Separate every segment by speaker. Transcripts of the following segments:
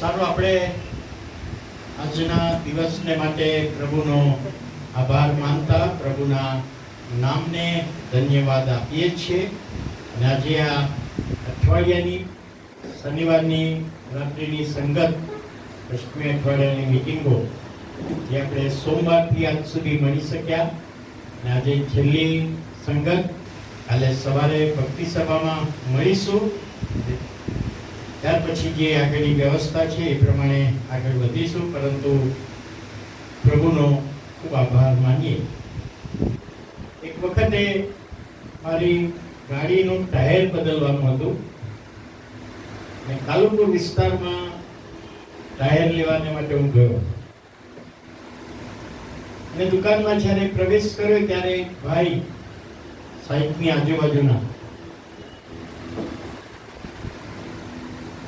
Speaker 1: સારું, આપણે આજના દિવસને માટે પ્રભુનો આભાર માનતા પ્રભુના નામને ધન્યવાદ આપીએ છીએ. અને આજે આ અઠવાડિયાની શનિવારની રાત્રિની સંગત, પશ્ચિમી અઠવાડિયાની મિટિંગો જે આપણે સોમવારથી આજ સુધી મળી શક્યા, અને આજે છેલ્લી સંગત, કાલે સવારે ભક્તિ સભામાં મળીશું. ત્યાર પછી જે આગળની વ્યવસ્થા છે એ પ્રમાણે આગળ વધીશું. પરંતુ પ્રભુનો ખૂબ આભાર માનીએ. એક વખતે મારી ગાડીનું ટાયર બદલવાનું હતું અને કાલુપુર વિસ્તારમાં ટાયર લેવાને માટે હું ગયો અને દુકાનમાં જ્યારે પ્રવેશ કર્યો ત્યારે ભાઈ સાઈડની આજુબાજુના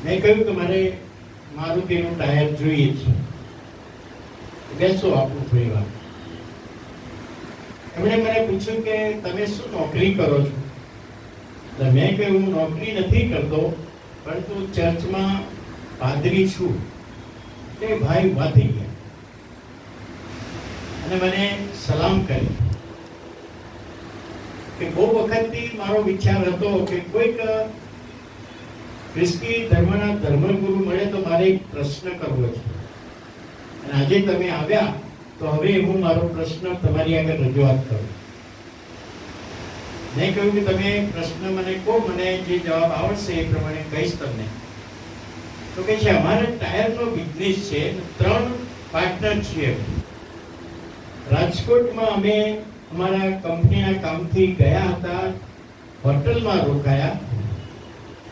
Speaker 1: મેં કહ્યું કે મારે મારુતિનું ટાયર જોઈએ છે, બેસો આપણું થોડી વાર. એમણે મને પૂછ્યું કે તમે શું નોકરી કરો છો? એટલે મેં કહ્યું હું નોકરી નથી કરતો, પરંતુ ચર્ચમાં પાદરી છું. તે ભાઈ ઉભા થઈ ગયા અને મને સલામ કરી. કે બહુ વખતથી મારો વિચાર હતો કે કોઈક ખ્રિસ્તી ધર્મના ધર્મગુરુ મળે તો મારે એક પ્રશ્ન કરવો છે. અને આજે તમે આવ્યા તો હવે હું મારો પ્રશ્ન તમારી આગળ રજૂઆત કરું. મેં કહ્યું કે તમે પ્રશ્ન મને કહો, મને જે જવાબ આવડશે એ પ્રમાણે કહીશ તમને. તો કે છે અમારે ટાયરનો બિઝનેસ છે, 3 પાર્ટનર છીએ. રાજકોટમાં અમે અમારા કંપનીના કામથી ગયા હતા, હોટલમાં રોકાયા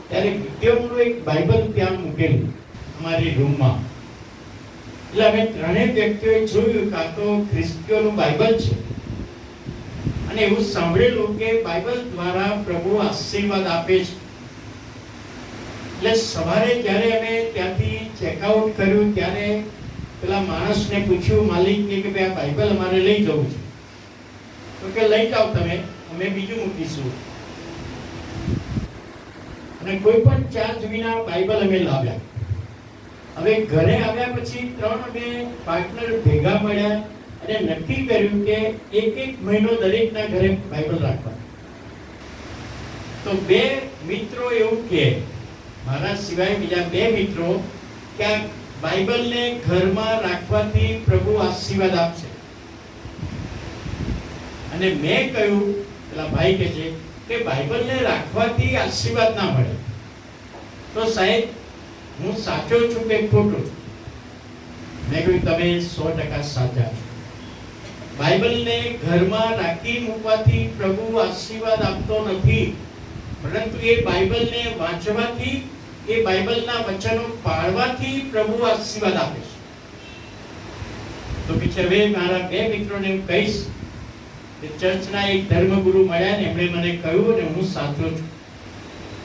Speaker 1: ત્યારે વિદ્યામનું એક બાઇબલ ત્યાં મૂકેલું અમારી રૂમમાં. એટલે અમે ત્રણેય વ્યક્તિઓએ જોયું કે આ તો ખ્રિસ્તીઓનું બાઇબલ છે અને એવું સાંભળેલું કે બાઇબલ દ્વારા પ્રભુ આશીર્વાદ આપે છે. એટલે સવારે જ્યારે અમે ત્યાંથી ચેકઆઉટ કર્યું ત્યારે પેલા માણસને પૂછ્યું, માલિકને, કે ભાઈ આ બાઇબલ અમારે લઈ જવું છે. તો કે લઈ જાઓ તમે, અમે બીજું મૂકીશું. અને કોઈ પણ ચાર્જ વિના બાઇબલ અમે લાવ્યા. હવે ઘરે આવ્યા પછી 3 અમે પાર્ટનર ભેગા મળ્યા અને નક્કી કર્યું કે એક મહિનો દરેકના ઘરે બાઇબલ રાખવા. તો 2 મિત્રો એવું કે મારા સિવાય બીજા 2 મિત્રો કે આ બાઇબલને ઘરમાં રાખવાથી પ્રભુ આશીર્વાદ આપશે. અને મેં કહ્યું, પેલા ભાઈ કહે છે કે બાઇબલને રાખવાથી આશીર્વાદ ના મળે. તો સાહેબ હું સાચો છું કે ખોટો છું? મેં કહ્યું તમે 100% સાચા છો. બાઇબલને ઘરમાં રાખી મૂકવાથી પ્રભુ આશીર્વાદ આપતો નથી, પરંતુ એ બાઇબલને વાંચવાથી, એ બાઇબલના વચનો પાળવાથી પ્રભુ આશીર્વાદ આપે છે. તો પછી હવે મારા 2 મિત્રોને હું કહીશ કે ચર્ચના એક ધર્મગુરુ મળ્યા ને એમણે મને કહ્યું ને હું સાચો છું.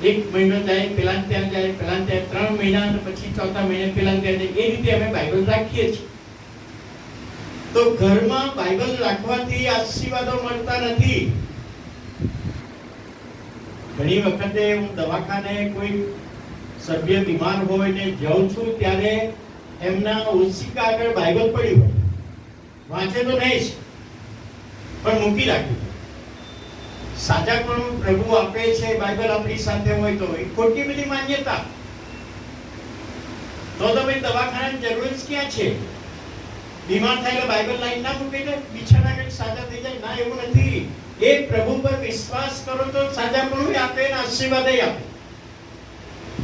Speaker 1: 1 મહિનો જાય, પેલા ત્યાં જાય, પેલા ત્યાં 3 મહિના, અને પછી 4થા મહિને પેલા ત્યાં જાય. એ રીતે અમે બાઇબલ રાખીએ છીએ. તો ઘરમાં બાઇબલ રાખવાથી આશીર્વાદો મળતા નથી. ઘણી વખતે હું દવાખાને કોઈ સભ્ય બીમાર હોય ને જાઉં છું ત્યારે એમના ઓશિકા આગળ બાઇબલ પડી હોય, વાંચે તો નહીં જ, પણ મૂકી રાખ્યું. સાચા પણ પ્રભુ આપે છે, બાઇબલ આપણી સાથે હોય તો એ ખોટી બધી માન્યતા. તો ભાઈ દવાખાનાની જરૂર જ ક્યાં છે? બીમાર થાય બાઇબલ લાઈન ના મૂકે ને બિછાના આગળ સાજા થઈ જાય? ના, એવું નથી. એ પ્રભુ પર વિશ્વાસ કરો તો સાજા પણ આપે ને આશીર્વાદ આપે.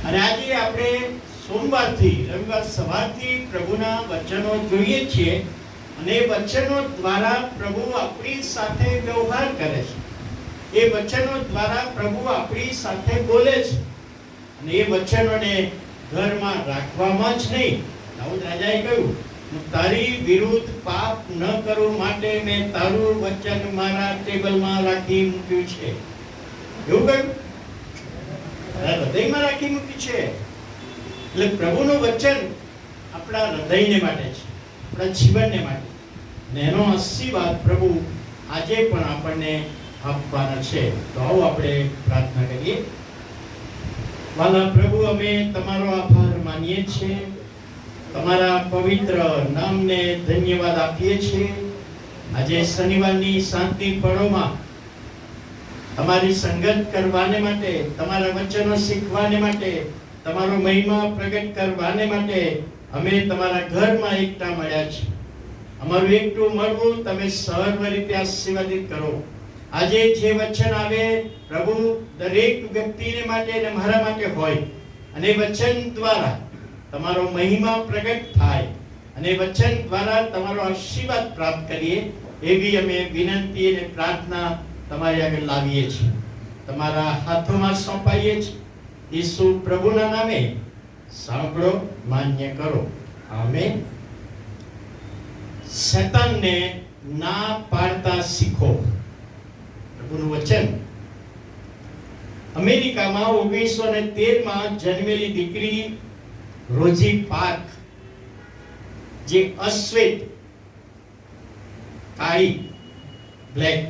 Speaker 1: અને આજે આપણે સોમવારથી રવિવાર સવારથી પ્રભુના વચનો જોઈએ છીએ અને એ વચનો દ્વારા પ્રભુ આપણી સાથે વ્યવહાર કરે છે. એ વચનો દ્વારા પ્રભુ આપણી સાથે બોલે છે. અને એ વચનોને ઘરમાં રાખવામાં જ નહીં. દાઉદ રાજાએ કહ્યું, હું તારી વિરુદ્ધ પાપ ન કરું માટે મેં તારું વચન મારા ટેબલમાં રાખી મૂક્યું છે. એવું કહ્યું? હૃદયમાં રાખી મૂકી છે. એટલે પ્રભુનું વચન આપણા હૃદયને માટે છે, આપણા જીવનને માટે. અને એનો આશીર્વાદ પ્રભુ આજે પણ આપણને આપવાના છે. તો આવો આપણે પ્રાર્થના કરીએ. વાલા પ્રભુ, અમે તમારો આભાર માનીએ છીએ તમારા પવિત્ર નામને ધન્યવાદ આપીએ છીએ. આજે શનિવારની શાંતિ પળોમાં તમારી સંગત કરવાને માટે, તમારા વચનો શીખવાને માટે, તમારો મહિમા પ્રગટ કરવાને માટે અમે તમારા ઘરમાં એકઠા મળ્યા છીએ. અમારું એકઠું મળવું તમે સર્વ રીતે આશીર્વાદિત કરો. આજે જે વચન આવે પ્રભુ દરેક વ્યક્તિને માટે અને મારા માટે હોય, અને વચન દ્વારા તમારો મહિમા પ્રગટ થાય અને વચન દ્વારા તમારો આશીર્વાદ પ્રાપ્ત કરીએ એવી અમે વિનંતી અને પ્રાર્થના તમારી આગળ લાવીએ છીએ. તમારા હાથોમાં સોંપાઈએ છીએ. ઈસુ પ્રભુના નામે સાંભળો, માન્ય કરો. આમેન. શૈતાનને ના પાડતા શીખો. પ્રભુનું વચન. અમેરિકામાં 1913માં જન્મેલી દીકરી રોઝી પાર્ક, જે અશ્વેત, કાળી, બ્લેક,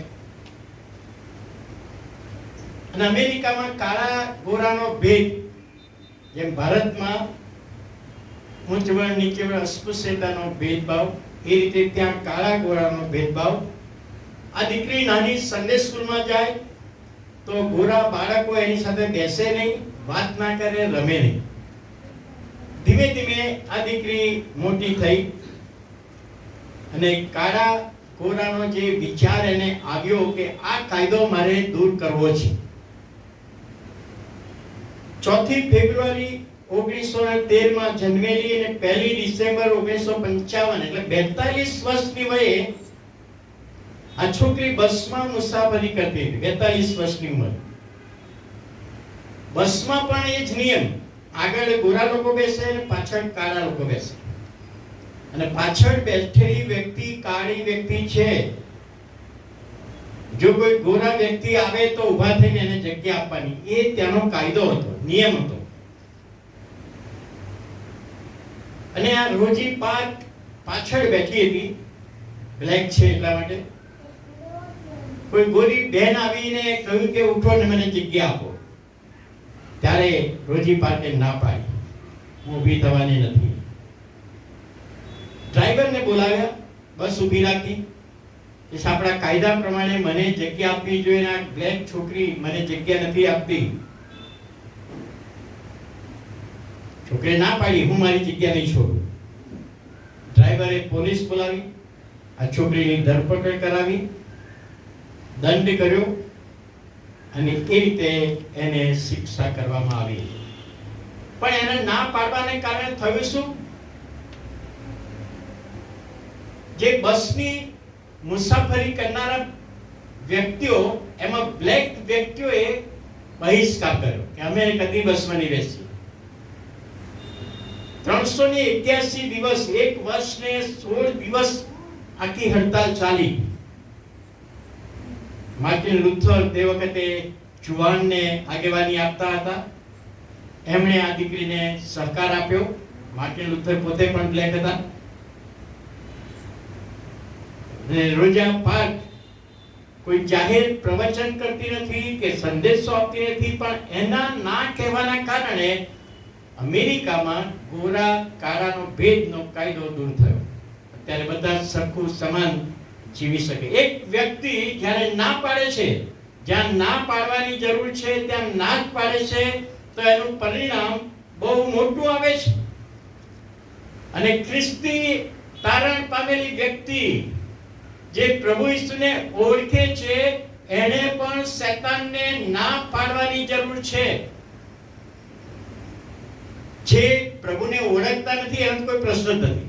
Speaker 1: અને અમેરિકામાં કાળા ગોરાનો ભેદ, જેમ ભારતમાં ઉચ્ચ વર્ણ નીચે વર્ણ અસ્પૃશ્યતાનો ભેદભાવ, એ રીતે ત્યાં કાળા ગોરાનો ભેદભાવ. આ દીકરી નાની સન્ડે સ્કૂલમાં જાય તો ગોરા બાળકો એની સાથે બેસે નહીં, વાત ના કરે, રમે નહીં. ધીમે ધીમે આ દીકરી મોટી થઈ અને કાળા ગોરાનો જે વિચાર એને આવ્યો કે આ કાયદો મારે દૂર કરવો છે. 4 ફેબ્રુઆરી 1913માં જન્મેલી અને 1 ડિસેમ્બર 1955 એટલે 42 વર્ષની વયે આ છોકરી બસમાં મુસાફરી કરતી હતી. 42 વર્ષની ઉંમર. બસમાં પણ એ જ નિયમ, આગળ ગોરા લોકો બેસે અને પાછળ કાળા લોકો બેસે, અને પાછળ બેઠેલી વ્યક્તિ કાળી વ્યક્તિ છે. જો કોઈ ગોરા વ્યક્તિ આવે તો ઊભા થઈને એને જગ્યા આપવાની. એ ત્યાંનો કાયદો હતો, નિયમ હતો. અને આ રોઝી પાર્ક પાછળ બેઠી હતી, બ્લેક છે એટલા માટે. કોઈ ગોરી બહેન આવીને કહ્યું કે ઉઠો ને મને જગ્યા આપો, ત્યારે રોઝી પાર્કે ના પાડી, હું ઊભી થવાની નથી. ડ્રાઈવરને બોલાવ્યા, બસ ઊભી રાખી. આપણા કાયદા પ્રમાણે મને જગ્યા આપવી જોઈએ, આ બ્લેક છોકરી મને જગ્યા નથી આપતી. છોકરીએ ના પાડી, હું મારી જગ્યા નહીં છોડું. ડ્રાઈવરે પોલીસ બોલાવી, આ છોકરીની ધરપકડ કરાવી, દંડ કર્યો અને એ રીતે એને શિક્ષા કરવામાં આવી. પણ એને ના પાડવાને કારણે થયું શું? જે બસની મુસાફરી કરનારા વ્યક્તિઓ, એમાં બ્લેક વ્યક્તિઓએ બહિષ્કાર કર્યો કે અમે કદી બસમાં નહીં બેસીએ. 381 દિવસ, 1 વર્ષ ને 16 દિવસ આખી હડતાલ ચાલી. માર્ટિન લુથર તે વખતે જુવાનને આગેવાની આપતા હતા. એમણે આ દીકરીને સહકાર આપ્યો. માર્ટિન લુથર પોતે પણ બ્લેક હતા. રોઝા પાર્ક કોઈ જાહેર પ્રવચન કરતી નથી કે સંદેશો આપતી નથી, પણ એના ના કહેવાના કારણે અમેરિકામાં ગોરા કાળાનો ભેદનો કાયદો દૂર થયો. અત્યારે બધા સરખું સમાન જીવી શકે. એક વ્યક્તિ જ્યારે ના પાડે છે, જ્યાં ના પાડવાની જરૂર છે ત્યાં ના જ પાડે છે, તો એનું પરિણામ બહુ મોટું આવે છે. અને ખ્રિસ્તી તારણ પામેલી વ્યક્તિ જે પ્રભુ ઈસુને ઓળખે છે, એને પણ શૈતાનને ના પાડવાની જરૂર છે. જે પ્રભુને ઓળખતા નથી એનો કોઈ પ્રશ્ન જ નથી.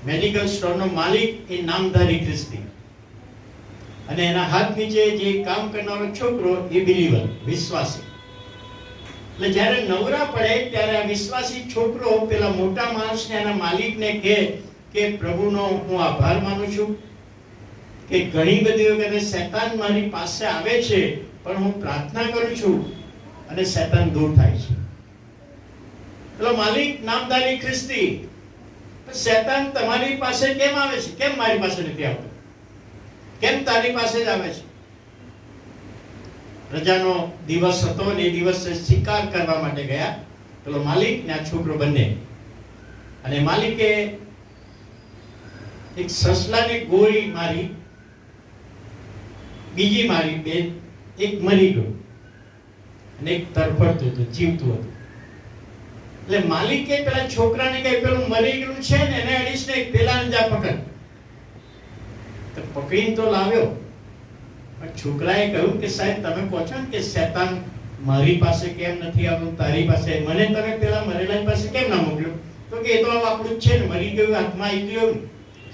Speaker 1: મેડિકલ સ્ટોરનો માલિક એ નામધારી ખ્રિસ્તી, અને એના હાથ નીચે જે કામ કરનારો છોકરો એ બિલીવર, વિશ્વાસી. એટલે જ્યારે નવરા પડે ત્યારે આ વિશ્વાસી છોકરો પેલા મોટા માણસને, એના માલિકને કહે કે પ્રભુનો હું આભાર માનું છું કે ઘણી બધી વખતે શૈતાન મારી પાસે આવે છે, પણ હું પ્રાર્થના કરું છું અને શૈતાન દૂર થાય છે. પેલો માલિક નામધારી ખ્રિસ્તી, શૈતાન તમારી પાસે કેમ આવે છે? કેમ મારી પાસે નથી આવતો? કેમ તારી પાસે જ આવે છે? રજાનો દિવસ હતો અને એ દિવસે શિકાર કરવા માટે ગયા પેલો માલિક ને આ છોકરો બંને. અને માલિકે એક સસલાને ગોળી મારી, બીજી મારી, બે, એક મરી ગયો અને એક તરફડતું હતું, જીવતું હતું. એટલે માલિકે પેલા છોકરાને કહે પેલું મરી ગયું છે ને એને અડીશ ને પેલાને જા પકડ. તો પકડીને તો લાવ્યો, પણ છોકરાએ કહ્યું કે સાહેબ તમે કહો છો ને કે શેતાન મારી પાસે કેમ નથી આવતું, તારી પાસે, મને તમે પેલા મરેલા પાસે કેમ ના મોકલ્યો? તો કે એ તો આપણું જ છે ને, મરી ગયું હાથમાં આવી ગયું,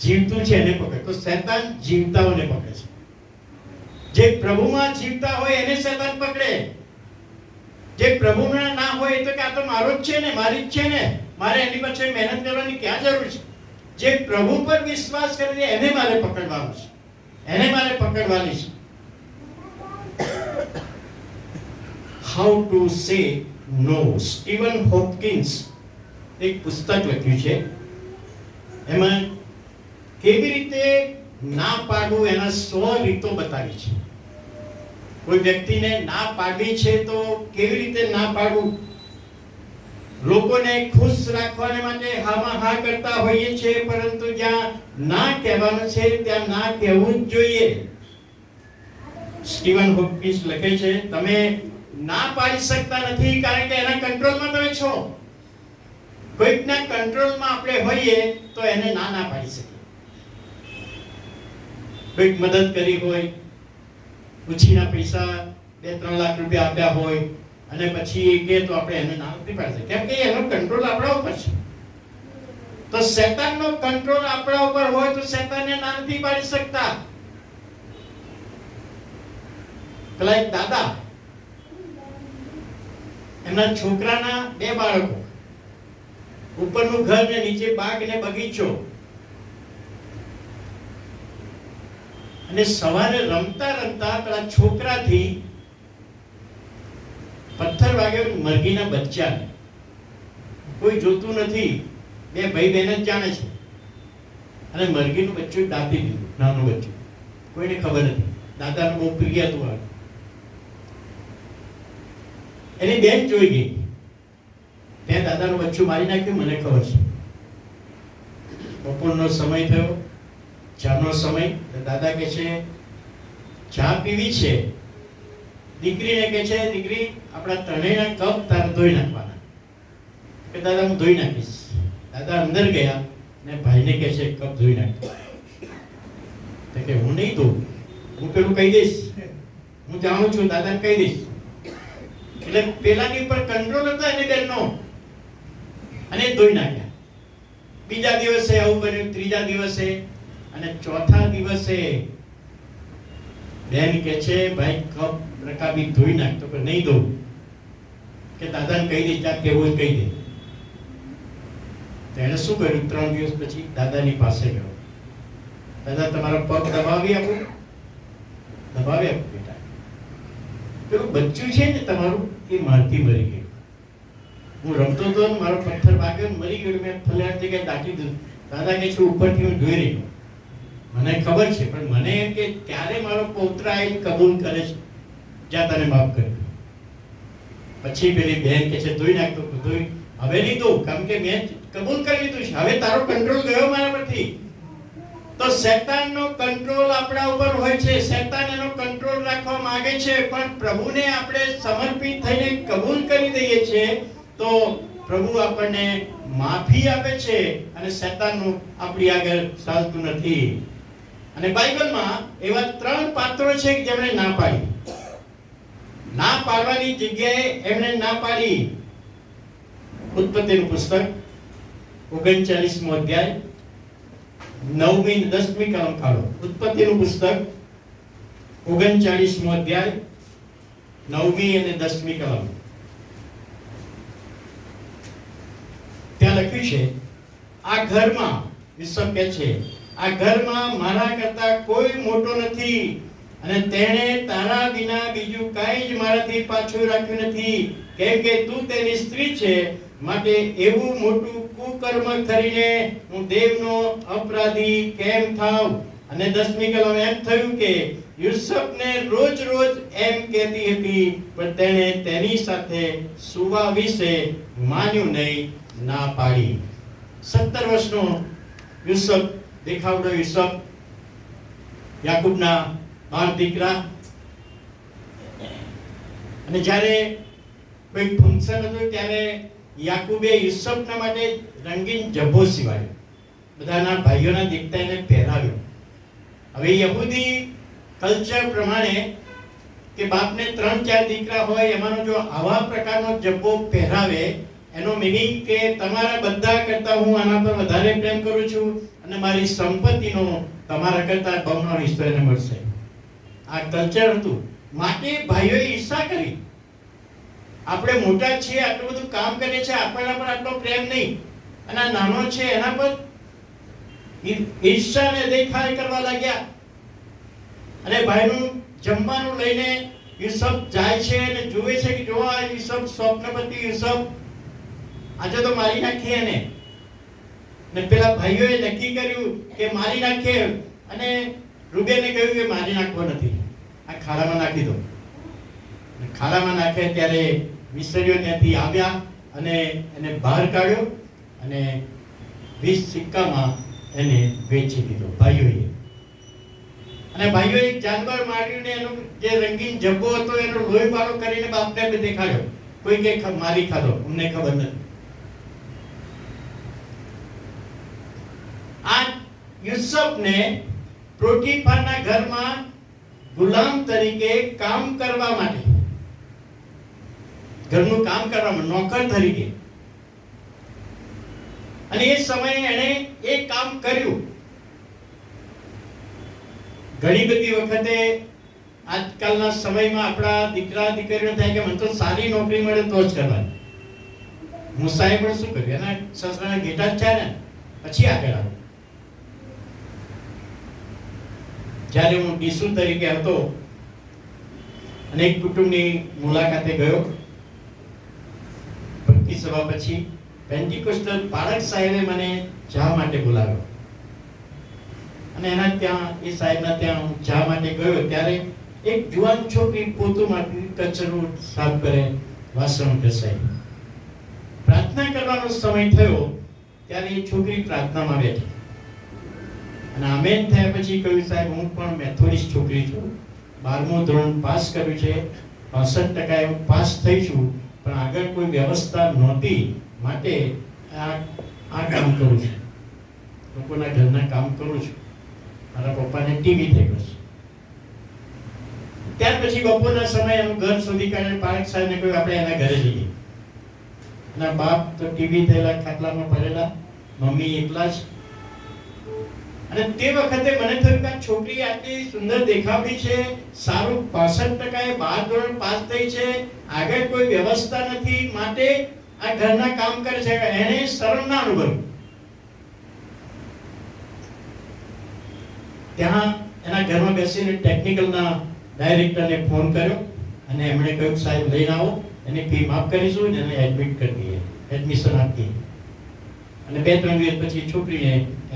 Speaker 1: જીવતું છે એને પકડ. તો શેતાન જીવતાઓને પકડે છે. જે પ્રભુમાં જીવતા હોય એને શેતાન પકડે. જે પ્રભુમાં ના હોય તો કે આ તો મારો જ છે ને, મારી જ છે ને, મારે એની પાછળ મહેનત કરવાની ક્યાં જરૂર છે? જે પ્રભુ પર વિશ્વાસ કરે છે એને મારે પકડવાનું છે, એને મારે પકડવાની છે. How to say no. Steven Hopkins એક પુસ્તક લખ્યું છે, એમાં કેવી રીતે ના પાડવું એના 100 રીતો બતાવી છે. કોઈ વ્યક્તિને ના પાડવી છે તો કેવી રીતે ના પાડવું. લોકોને ખુશ રાખવાને માટે હામાં હા કરતા હોઈએ છીએ, પરંતુ જ્યાં ના કહેવાનું છે ત્યાં ના કહેવું જ જોઈએ. સ્ટીવન હોપકિન્સ લખે છે તમે ના પાડી શકતા નથી કારણ કે એના કંટ્રોલમાં તમે છો. કોઈકના કંટ્રોલમાં આપણે હોઈએ તો એને ના પાડી શકીએ. કોઈક મદદ કરી હોય, ઉછીના પૈસા 2-3 લાખ રૂપિયા આપ્યા હોય અને પછી કે તો આપણે એને ના નથી પાડી શકીએ, કેમ કે એનો કંટ્રોલ આપણા ઉપર છે. તો શેતાનનો કંટ્રોલ આપણા ઉપર હોય તો શેતાનને ના નથી પાડી શકતા. પેલા એક દાદા, એમના છોકરાના 2 બાળકો, ઉપરનું ઘર ને નીચે બાગ ને બગીચો, અને સવારે રમતા રમતા પેલા છોકરાથી પથ્થર વાગ્યો મરઘીના બચ્ચાને. કોઈ જોતું નથી, 2 ભાઈ બહેન જ જાણે છે. અને મરઘીનું બચ્ચું દાબી દીધું, નાનું બચ્ચું, કોઈને ખબર નથી. દાદાનું બહુ પ્રિય હતું આ. એની બેન જોઈ ગઈ, ત્યાં દાદાનું બચ્ચું મારી નાખ્યું, મને ખબર છે. બપોરનો સમય થયો, ચાનો સમય. દાદા કહે છે ચા પીવી છે. દીકરીને કહે છે દીકરી આપણા ત્રણેયના કપ તારે ધોઈ નાખવાના. કે દાદા હું ધોઈ નાખીશ. દાદા અંદર ગયા ને ભાઈને કહે છે કપ ધોઈ નાખ. તો કે હું નહીં ધોઉં, હું પેલું કહી દઈશ, હું જાણું છું, દાદાને કહી દઈશ. એટલે પેલાની ઉપર કંટ્રોલ હતો એની બેનનો, અને ધોઈ નાખ્યા. બીજા દિવસે આવું બન્યું, ત્રીજા દિવસે, અને ચોથા દિવસે બેન કે છે ભાઈ કપ રકાબી ધોઈ નાખ. તો કે નહીં ધોઉં, કે દાદાને કહી દઈશ, ત્યાં કેવું કહી દે. તો એને શું કર્યું, 3 દિવસ પછી દાદાની પાસે ગયો. દાદા તમારો પગ દબાવી આપો. દબાવી આપો બેટા. પેલું બચ્ચું છે ને તમારું એ મારથી મરી ગયું. હું રમતો હતો ને મારો પથ્થર વાગ્યો ને મરી ગયો, મેં ફરિયાદ જગ્યાએ દાટી દીધું. દાદા કે છે ઉપરથી હું જોઈ રહ્યો, મને ખબર છે, પણ મને એમ કે ક્યારે મારો પૌત્ર આવીને કબૂલ કરે છે જ્યાં તને માફ કર્યું. પછી પેલી બહેન કે છે ધોઈ નાખતો. ધોઈ હવે નહીં ધોઉં, કારણ કે મેં કબૂલ કરી લીધું છે, હવે તારો કંટ્રોલ ગયો મારા પરથી. તો શેતાનનો કંટ્રોલ આપણા ઉપર હોય છે. શેતાન એનો કંટ્રોલ રાખવા માંગે છે, પણ પ્રભુને આપણે સમર્પિત થઈને કબૂલ કરી દઈએ છીએ તો પ્રભુ આપણને માફી આપે છે અને શેતાનનું આપણી આગળ ચાલતું નથી. અને બાઇબલમાં એવા 3 પાત્રો છે કે જેમણે ના પાડી. ના પાડવાની જગ્યાએ એમણે ના પાડી. ઉત્પત્તિનું પુસ્તક 39મો અધ્યાય 9મી 10મી કલમ કાઢો. ઉત્પત્તિનું પુસ્તક 39મો અધ્યાય 9મી અને 10મી કલમ. ત્યાં લખ્યું છે આ ઘરમાં, ઈસબ કહે છે આ ઘરમાં મારા કરતા કોઈ મોટો નથી, અને તેણે તારા વિના બીજું કાંઈ જ મારાથી પાછું રાખ્યું નથી, કેમ કે તું તેની સ્ત્રી છે. માટે એવું મોટું કુકર્મ કરીને હું દેવનો અપરાધી કેમ થાવ. અને 10મી કલમ એમ થયું કે યુસુફને રોજ રોજ એમ કહેતી હતી, પણ તેણે તેની સાથે સુવા વિશે માન્યું નહીં, ના પાડી. 17 વર્ષનો યુસુફ, દેખાવડો યુસુફ, યાકૂબના 12 દીકરા. અને જ્યારે કોઈ ફંક્શન હતું ત્યારે યાકૂબે યુસુફના માટે રંગીન જબ્બો સીવાડ્યો, બધાના ભાઈઓના દેખતા એને પહેરાવ્યો. હવે યહૂદી કલ્ચર પ્રમાણે કે બાપને 3-4 દીકરા હોય એમાંનો જો આવા પ્રકારનો જબ્બો પહેરાવે, એનો મીનિંગ કે તમારા બધા કરતા હું આના પર વધારે પ્રેમ કરું છું અને મારી સંપત્તિનો તમારા કરતા બમણો હિસ્સો એને મળશે. આ કલ્ચર હતું. માટે ભાઈઓએ ઈર્ષા કરી. આપણે મોટા છીએ, આટલું બધું કામ કરીએ છીએ, આપણા પર આટલો પ્રેમ નહીં, અને આ નાનો છે એના પર ઈર્ષાને દેખાય કરવા લાગ્યા. અને ભાઈનું જમવાનું લઈને યુસુફ જાય છે અને જોવે છે કે જો આ યુસુફ સ્વપ્નપતિ યુસુફ, આજે તો મારી નાખીએ એને. ને પેલા ભાઈઓએ નક્કી કર્યું કે મારી નાખીએ, અને રૂબેને કહ્યું કે મારી નાખવો નથી, આ ખાડામાં નાખી દો. ખાડામાં નાખે ત્યારે મિસ્ત્રીઓ ત્યાંથી આવ્યા અને એને બહાર કાઢ્યો અને 20 સિક્કામાં એને વેચી દીધો ભાઈઓએ. અને ભાઈઓએ એક જાનવર માર્યું ને એનો જે રંગીન જબ્બો હતો એનો લોહી વાળો કરીને બાપને દેખાડ્યો. કોઈ કે મારી ખાધો, અમને ખબર નથી. આ યુસુફને પોટીફારના ઘરમાં ગુલામ તરીકે કામ કરવા માટે, ઘરનું કામ કરવા, નોકર તરીકે. અને એ સમયે એણે એ કામ કર્યું. ઘણી બધી વખતે આજકાલના સમયમાં આપણા દીકરા દીકરીઓ થાય કે મને તો સારી નોકરી મળે તો જ કરવાની. મુસાએ પણ શું કર્યું, એના સસરાના ઘેટા જ છે ને, પછી આગળ આવ્યો. જ્યારે હું ડીસુ તરીકે હતો અને એક કુટુંબની મુલાકાતે ગયો, ભક્તિ સભા પછી પેન્ટિકોસ્ટલ પાળક સાહેબે મને ચા માટે બોલાવ્યો. અને એના ત્યાં, એ સાહેબના ત્યાં હું ચા માટે ગયો ત્યારે એક જુવાન છોકરી પોતું માટે કચરો સાફ કરે, વાસણ ઘસાય. પ્રાર્થના કરવાનો સમય થયો ત્યારે એ છોકરી પ્રાર્થનામાં બેઠી. અને આમેન થયા પછી કહ્યું, સાહેબ હું પણ મેથોડિસ્ટ છોકરી છું, 12મું ધોરણ પાસ કર્યું છે, 65% હું પાસ થઈ છું, પણ આગળ કોઈ વ્યવસ્થા નહોતી, માટે આ કામ કરું છું, લોકોના ઘરના કામ કરું છું. મારા પપ્પાને ટીવી થઈ ગયું. ત્યાર પછી બપોરના સમયે એનું ઘર શોધી કાઢીને પાળક સાહેબને કહ્યું આપણે એના ઘરે જઈએ. એના બાપ તો ટીવી થયેલા ખાટલામાં પડેલા, મમ્મી એકલા જ. અને તે વખતે મને થયું કે આ છોકરી આટલી સુંદર દેખાવડી છે, સારું 65% 12 ધોરણ પાસ થઈ છે, આગળ કોઈ વ્યવસ્થા નથી, માટે આ ઘરના કામ કરે છે. એને શરમ ના અનુભવી. ત્યાં એના ઘરમાં બેસીને ટેકનિકલના ડાયરેક્ટરને ફોન કર્યો અને એમણે કહ્યું સાહેબ લઈને આવો, એની ફી માફ કરીશું અને એને એડમિટ કરી દઈએ, એડમિશન આપીએ. અને 2-3 દિવસ પછી છોકરીને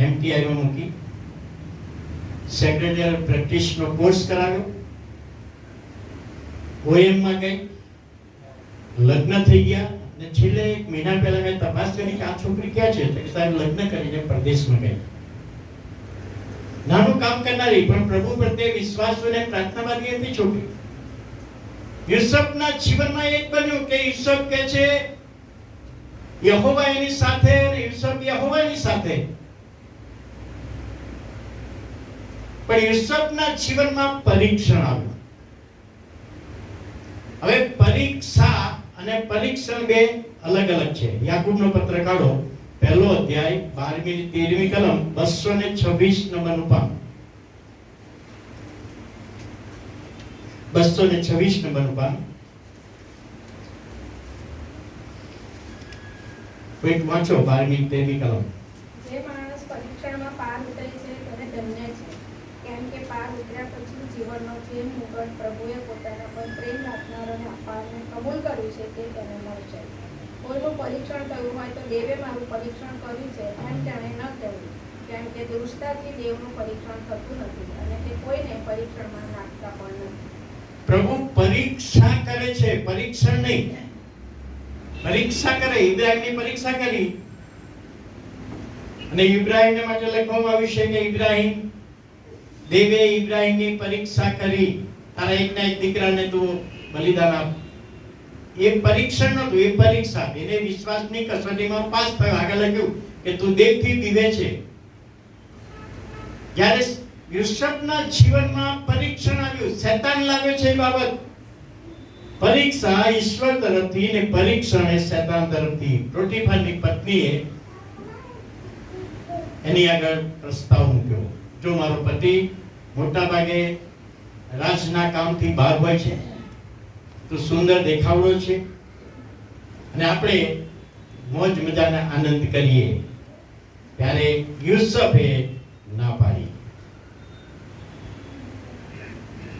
Speaker 1: MTIમાં મૂકી, સેક્રેટરી પ્રેક્ટિસનો કોર્સ કરાવ્યો, OM-માં ગઈ, લગ્ન થઈ ગયા. અને છેલ્લે 1 મહિના પહેલા મેં તપાસ કરી કે આ છોકરી ક્યાં છે, તો સાહેબ લગ્ન કરીને પરદેશમાં ગઈ. નાનું કામ કરનારી પણ પ્રભુ પ્રત્યે વિશ્વાસુ અને પ્રાર્થનાવાદી હતી છોકરી. યુસુફના જીવનમાં એક બન્યું કે યુસુફ કહે છે યહોવા એની સાથે, અને યુસુફ યહોવાની સાથે. પણ યુસુફના જીવનમાં પરીક્ષણ આવ્યું. હવે પરીક્ષા અને પરીક્ષણ બે અલગ અલગ છે. યાકૂબનો પત્ર કાઢો, 1લો અધ્યાય 12મી 13મી કલમ 226 નંબરનું પાન. 226 નંબરનું પાન. કોઈ વાંચો 12મી 13મી કલમ.
Speaker 2: જે માણસ પરીક્ષણમાં પાર ઉતરે છે તેને ધન્ય છે, કેમ કે પાર ઉતર્યા પછી જીવનનો જે મુગટ પ્રભુએ પોતાના પર પ્રેમ રાખનારાને આપવાને કબૂલ કર્યું છે તે તેને મળશે. કોઈનું પરીક્ષણ થયું હોય તો દેવે મારું પરીક્ષણ કર્યું છે એમ તેણે ન કહેવું, કેમ કે તે દુષ્ટતાથી દેવનું પરીક્ષણ થતું નથી અને તે કોઈને પરીક્ષણમાં નાખતા પણ નથી.
Speaker 1: પ્રભુ પરીક્ષા કરે છે, પરીક્ષણ નહીં. પરીક્ષા કરે. ઇબ્રાહીમની પરીક્ષા કરી અને ઇબ્રાહીમને માટે લખવામાં આવ્યું છે કે ઇબ્રાહીમ, દેવે ઇબ્રાહીમની પરીક્ષા કરી, તારા એકના એક દીકરાને તું બલિદાન આપ. એ પરીક્ષણ નતું, એ પરીક્ષા. એને વિશ્વાસની કસોટીમાં પાસ થયો. આગળ લખ્યું કે તું દેવથી દીવે છે. જ્યારે યુસુફના જીવનમાં પરીક્ષણ આવ્યું, શૈતાન લાવ્યો છે એ બાબત. પરીક્ષા ઈશ્વર તરફથી ને પરીક્ષણ એ શૈતાન તરફથી. પોટીફરની પત્નીએ એની આગળ પ્રસ્તાવ મૂક્યો, જો મારો પતિ મોટા ભાગે રાજના કામથી બહાર હોય છે, તો સુંદર દેખાવડો છે અને આપણે મોજ મજાના આનંદ કરીએ, ત્યારે યુસુફે ના પાડી.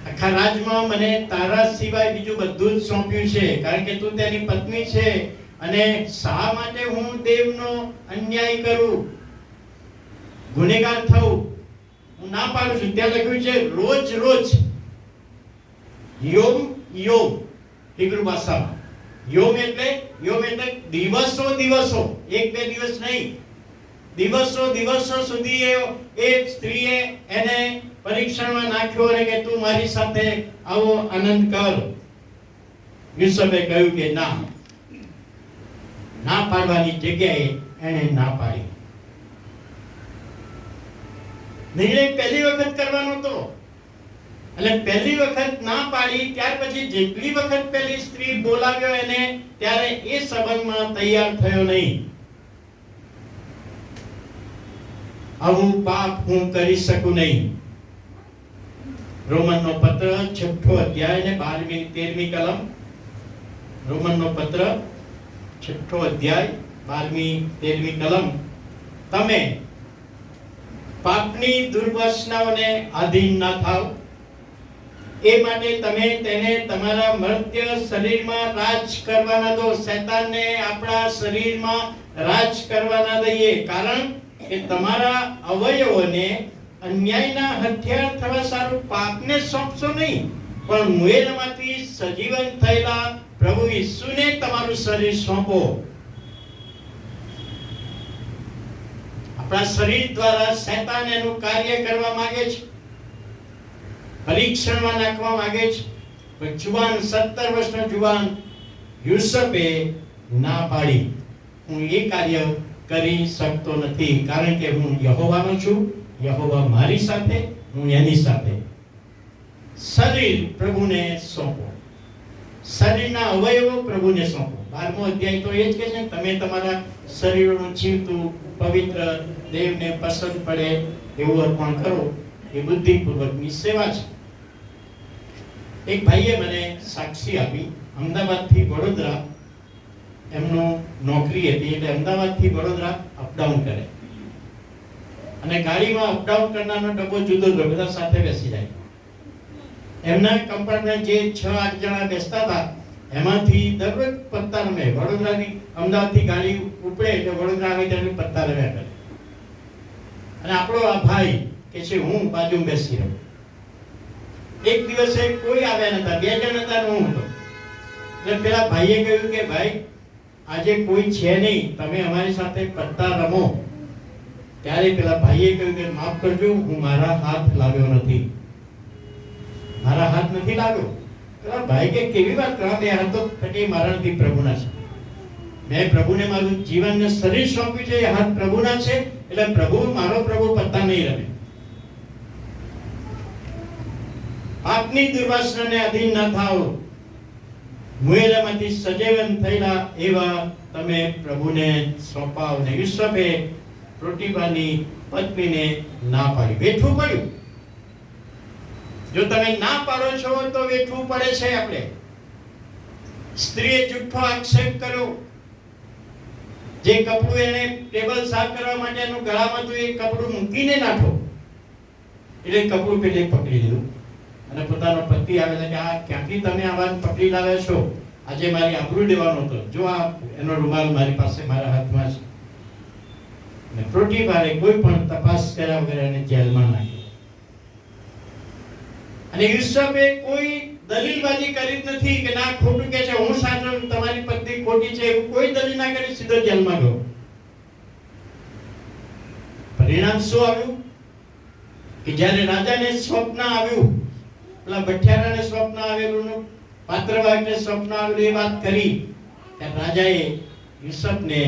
Speaker 1: આખા રાજમાં મને તારા સિવાય બીજું બધું જ સોંપ્યું છે, કારણ કે તું તેની પત્ની છે, અને શા માટે હું દેવનો અન્યાય કરું, ગુનેગાર થઉં? હું ના પાડું છું. ત્યાં લખ્યું છે રોજ રોજ. યોમ યોમ હિબ્રુ ભાષામાં યોમ એટલે દિવસો દિવસો, એક બે દિવસ નહીં, દિવસો દિવસો સુધી એ સ્ત્રીએ એને પરીક્ષણમાં નાખ્યો અને કે તું મારી સાથે આવો આનંદ કર. યુસુફે કહ્યું કે ના પાડવાની જગ્યાએ એને ના પાડી. નિર્ણય પહેલી વખત કરવાનો હતો, એટલે પહેલી વખત ના પાડી. ત્યાર પછી જેટલી વખત પેલી સ્ત્રી બોલાવ્યો એને, ત્યારે એ સંબંધમાં તૈયાર થયો નહીં. આવું પાપ હું કરી શકું નહીં. રોમનનો પત્ર 6 અધ્યાય ને 12મી 13મી કલમ. રોમનનો પત્ર 6 અધ્યાય 12મી 13મી કલમ. તમે પાપની દુર્વાસનાઓને આધીન ના થાવ, એ માટે તમે તેને તમારા મર્ત્ય શરીરમાં રાજ કરવાના દો. શૈતાનને આપણા શરીરમાં રાજ કરવાના દઈએ, કારણ કે તમારા અવયવોને અન્યાયના હથિયાર થવા સારું પાપને સોંપશો નહીં, પણ મુએલામાંથી સજીવન થયેલા પ્રભુ ઈસુને તમારું શરીર સોંપો. આપણા શરીર દ્વારા શૈતાન એનું કાર્ય કરવા માંગે છે, પરીક્ષણમાં નાખવા માંગે છે. પણ જુવાન 17 વર્ષનો જુવાન યુસુફે ના પાડી. હું એ કાર્ય કરી શકતો નથી, કારણ કે હું યહોવાનો છું, યહોવા મારી સાથે, હું એની સાથે. શરીર પ્રભુને સોંપો, શરીરના અવયવો પ્રભુને સોંપો. 12મો અધ્યાય તો એ જ કહે છે, તમે તમારા શરીરનું જીવતું પવિત્ર દેવને પસંદ પડે એવું અર્પણ કરો. એ બુદ્ધિપૂર્વકની સેવા છે. એક ભાઈએ મને સાક્ષી આપી, અમદાવાદથી વડોદરા એમનો નોકરી હતી, એટલે અમદાવાદથી વડોદરા અપડાઉન કરે, અને ગાડીમાં અપડાઉન કરનારનો ડબ્બો જુદો જુદો, બધા સાથે બેસી જાય. એમના કમ્પાર્ટમેન્ટ જે 6-8 જણા બેસતા હતા, એમાંથી દરરોજ પત્તા રમે. વડોદરાની અમદાવાદથી ગાડી ઉપડે એટલે વડોદરા આવી ત્યારે પત્તા રમ્યા કરે. અને આપણો આ ભાઈ કે છે હું બાજુમાં બેસી રહ્યો. એક દિવસે કોઈ આવ્યા નતા, 2 જણ હતા, હું હતો. એટલે પેલા ભાઈએ કહ્યું કે ભાઈ આજે કોઈ છે નહીં, તમે અમારી સાથે પત્તા રમો. ત્યારે પેલા ભાઈએ કહ્યું કે માફ કરજો, હું મારા હાથ લાવ્યો નથી, મારા હાથ નથી લાવ્યો. પેલા ભાઈ કે કેવી વાત કરો, બે હાથ તો મારા નથી, પ્રભુના છે. મેં પ્રભુને મારું જીવન ને શરીર સોંપ્યું છે, એ હાથ પ્રભુના છે, એટલે પ્રભુ, મારો પ્રભુ પત્તા નહીં રમે. પાપની દુર્વાસનાને અધીન ન થાઓ, મુએલામાંથી સજીવન થયેલા એવા તમે પ્રભુને સોંપાઓ. ને યુસુફે પોટીફરની પત્નીને ના પાડી. વેઠવું પડ્યું. જો તમે ના પાડો છો તો વેઠવું પડે છે. આપણે સ્ત્રીએ જુઠ્ઠો આક્ષેપ કર્યો. જે કપડું એને ટેબલ સાફ કરવા માટે એનું ગળામાં હતું, એ કપડું મૂકીને નાખો, એટલે કપડું પેલે પકડી લીધું. અને પોતાનો પતિ આવે છે કે આ ક્યાંથી તમે આ વાત પકડી લાવ્યા છો, આજે મારી આબરૂ લેવાનો હતો, જો આ એનો રૂમાલ મારી પાસે મારા હાથમાં છે. અને પોટીફારે કોઈ પણ તપાસ કર્યા વગર એને જેલમાં નાખ્યો. અને યુસુફે કોઈ દલીલબાજી કરી જ નથી કે ના ખોટું કે છે, હું સાચો છું, તમારી પત્ની ખોટી છે, એવું કોઈ દલીલ ના કરી, સીધો જેલમાં ગયો. પરિણામ શું આવ્યું કે જ્યારે રાજાને સ્વપ્ન આવ્યું, પેલા ભઠ્ઠિયારાને સ્વપ્ન આવેલું, પાત્રવાહકને સ્વપ્ન આવેલું, એ વાત કરી ત્યારે રાજાએ યુસુફને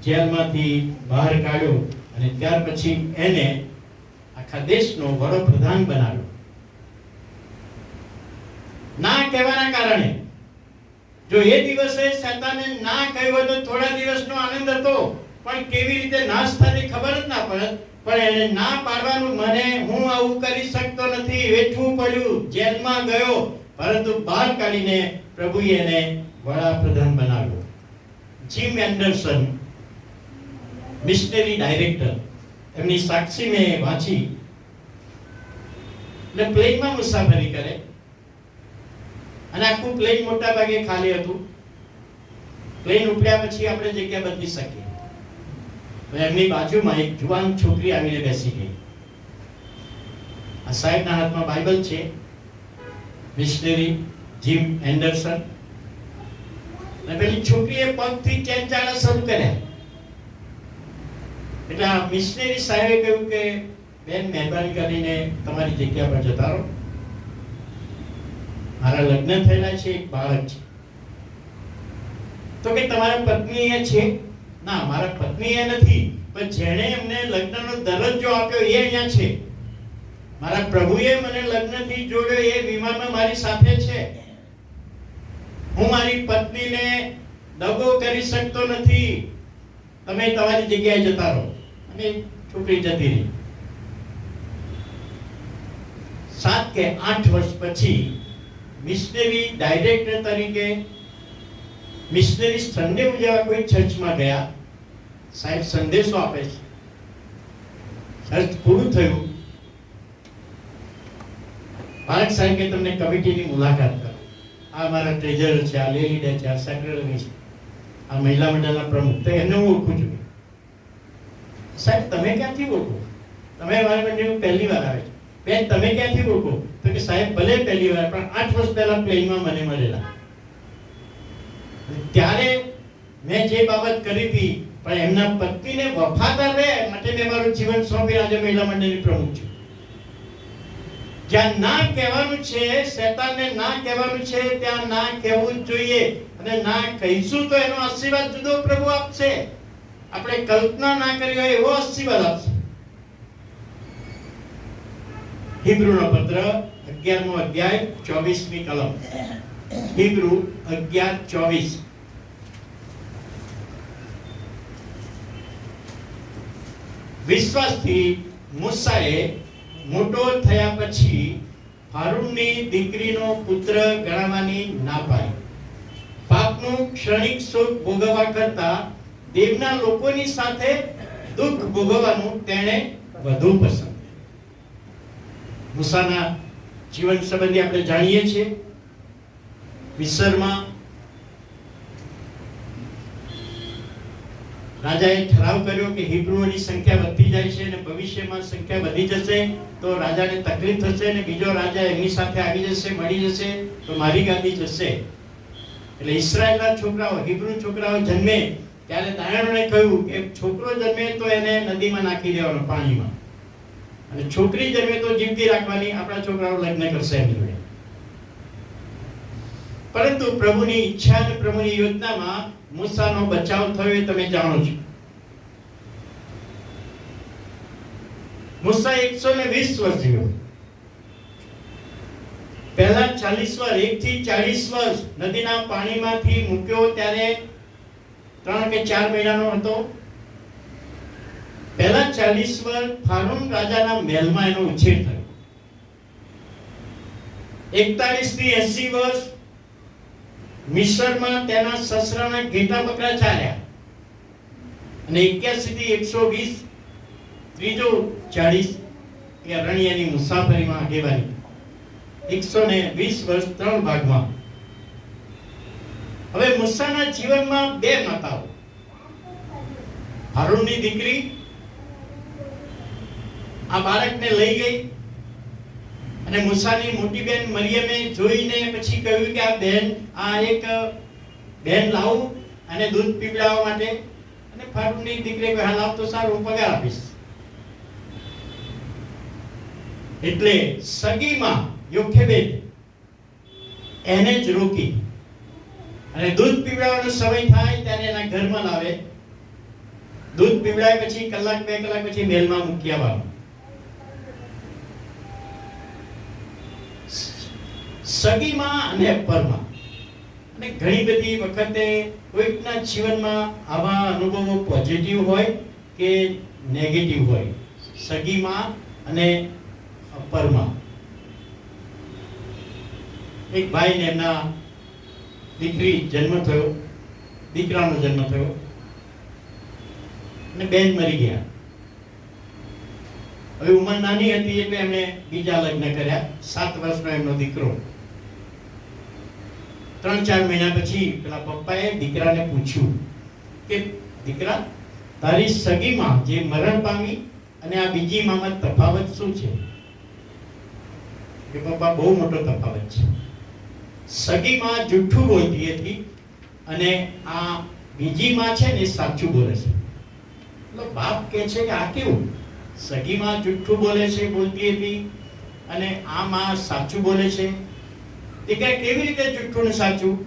Speaker 1: જેલમાંથી બહાર કાઢ્યો અને ત્યાર પછી એને આખા દેશનો વડાપ્રધાન બનાવ્યો. ના કહેવાના કારણે, જો એ દિવસે શેતાને ના કહ્યું તો થોડા દિવસનો આનંદ હતો, પણ કેવી રીતે નાશ થતી ખબર જ ના પડે. પણ એને ના પાડવાનું, મને હું આવું કરી શકતો નથી, વેઠવું પડ્યું, જેલમાં ગયો, પરંતુ બહાર કાઢીને પ્રભુએ એને વડાપ્રધાન બનાવ્યો. જીમ એન્ડરસન, મિશનરી ડાયરેક્ટર, એમની સાક્ષી મેં વાંચી. એટલે પ્લેનમાં મુસાફરી કરે અને આખું પ્લેન મોટા ભાગે ખાલી હતું. પ્લેન ઉપડ્યા પછી આપણે જગ્યા બદલી શકીએ. એમની બાજુમાં એક જુવાન છોકરી આવીને બેસી ગઈ. આ સાહેબના હાથમાં બાઇબલ છે, મિશનરી જીમ એન્ડરસન. અને પેલી છોકરીએ પગથી ચેંચાડા શરૂ કર્યા. એટલે આ મિશનરી સાહેબે કહ્યું કે બેન, મહેરબાની કરીને તમારી જગ્યા પર જતા રહો. મારા લગ્ન થયેલા છે, એક બાળક છે. તો કે તમારા પત્ની એ છે? ના, મારા પત્ની એ નથી, પણ જેણે એમને લગ્નનો દરજ્જો આપ્યો એ અહીંયા છે. મારા પ્રભુએ મને લગ્નથી જોડ્યો, એ વિમાનમાં મારી સાથે છે. હું મારી પત્નીને દગો કરી શકતો નથી. તમે તમારી જગ્યાએ જતા રહો. અને છોકરી જતી રહી. 7 કે 8 વર્ષ પછી મિશનરી ડાયરેક્ટર તરીકે મિશનરી સન્ડે ઉજવવા કોઈ ચર્ચમાં ગયા. સાહેબ સંદેશો આપે છે. ચર્ચ પૂરું થયું. પાલક સાહેબ કે તમને કમિટીની મુલાકાત કરો. આ મારા ટ્રેઝરર છે, આ લેલીડે છે, આ સેક્રેટરી છે, આ મહિલા મંડળના પ્રમુખ. તો એમને હું ઓળખું છું. સાહેબ તમે ક્યાંથી ઓળખો? તમે અમારા મંડળમાં પહેલી વાર આવે છે. બેન તમે ક્યાંથી ઓળખો? તો કે સાહેબ ભલે પહેલી વાર, પણ 8 વર્ષ પહેલા પ્લેનમાં મને મળેલા. ત્યારે મેં જે બાબત કરી હતી, પણ એમના પત્નીને વફાદાર રહે માટે મેં મારું જીવન સોંપી આજે મહિલા મંડળની પ્રમુખ છું. જ્યાં ના કહેવાનું છે, શેતાનને ના કહેવાનું છે, ત્યાં ના કહેવું જ જોઈએ. અને ના કહીશું તો એનો આશીર્વાદ જુદો પ્રભુ આપશે. આપણે કલ્પના ના કરી હોય એવો આશીર્વાદ આપશે. હિબ્રુનો પત્ર 11મો અધ્યાય 24મી કલમ. હિબ્રુ 11:24. વિશ્વાસથી મૂસાએ મોટો થયા પછી હારૂનની દીકરીનો પુત્ર ગણાવવાની ના પાડી. પાપનું ક્ષણિક સુખ ભોગવવા કરતા દેવના લોકોની સાથે દુઃખ ભોગવવાનું તેણે વધુ પસંદ. મૂસાના જીવન સંબંધી આપણે જાણીએ છીએ. મિસ્રમાં રાજાએ ઠરાવ કર્યો કે હિબ્રુઓની સંખ્યા વધતી જાય છે અને ભવિષ્યમાં સંખ્યા વધી જશે તો રાજાને તકલીફ થશે અને બીજો રાજા એમની સાથે આવી જશે, મળી જશે તો મારી ગાદી જશે. એટલે ઇસ્રાયેલના છોકરાઓ, હિબ્રુ છોકરાઓ જન્મે ત્યારે દાયાણોને કહ્યું કે છોકરો જન્મે તો એને નદીમાં નાખી દેવાનો, પાણીમાં, અને છોકરી જન્મે તો જીવતી રાખવાની. આપણા છોકરાઓ લગ્ન કરશે એમની જોડે. પરંતુ પ્રભુની ઈચ્છા અને પ્રભુની યોજનામાં મૂસાનો બચાવ થયો એ તમે જાણો છો. મૂસા 120 વર્ષ જીવ્યો. પહેલા 40 વર્ષ, 1 થી 40 વર્ષ નદીના પાણીમાંથી મૂક્યો ત્યારે 3 કે 4 મહિનાનો હતો. પહેલા 40 વર્ષ ફારૂન રાજાના મહેલમાં એનો ઉછેર થયો. 41 થી 80 વર્ષ મિસ્રમાં તેના સસરાના ઘેટા બકરા ચાર્યા. અને 81 થી 120 ત્રીજો 40 એ અરણ્યની મુસાફરીમાં આગેવાની. 120 વર્ષ 3 ભાગમાં. હવે મૂસાના જીવનમાં 2 માતાઓ, હારૂનની દીકરી આ બાળકને લઈ ગઈ અને મૂસાની મોટી બેન મરિયમે જોઈને પછી કહ્યું કે આ એક બેન લાવું અને દૂધ પીવડાવવા માટે. અને ફારૂનની દીકરી કહે, હા લાવ તો સારું, હું પગાર આપીશ. એટલે સગીમાં યોખેબેદ એને જ રોકી અને દૂધ પીવડાવવાનો સમય થાય ત્યારે એના ઘરમાં લાવે. દૂધ પીવડાય પછી કલાક 2 કલાક પછી મહેલમાં મૂકી આવવાનું. સગીમાં અને અપરમાં. અને ઘણી બધી વખતે કોઈકના જીવનમાં આવા અનુભવો પોઝિટિવ હોય કે નેગેટિવ હોય, સગીમાં અને અપરમાં. એક ભાઈને એમના દીકરાનો જન્મ થયો અને બેન મરી ગયા. હવે ઉંમર નાની હતી એટલે એમણે બીજા લગ્ન કર્યા. 7 વર્ષનો એમનો દીકરો. 3-4 મહિના પછી પેલા પપ્પાએ દીકરાને પૂછ્યું કે દીકરા, તારી સગીમાં જે મરણ પામી અને આ બીજી મામાં તફાવત શું છે? કે પપ્પા, બહુ મોટો તફાવત છે. સગીમાં જુઠ્ઠું બોલતી હતી અને આ બીજી માં છે ને સાચું બોલે છે. એટલે બાપ કહે છે કે આ કેવું? સગીમાં જુઠ્ઠું બોલતી હતી અને આ માં સાચું બોલે છે. દીકરા, કેવી રીતે જુઠ્ઠું ને સાચું?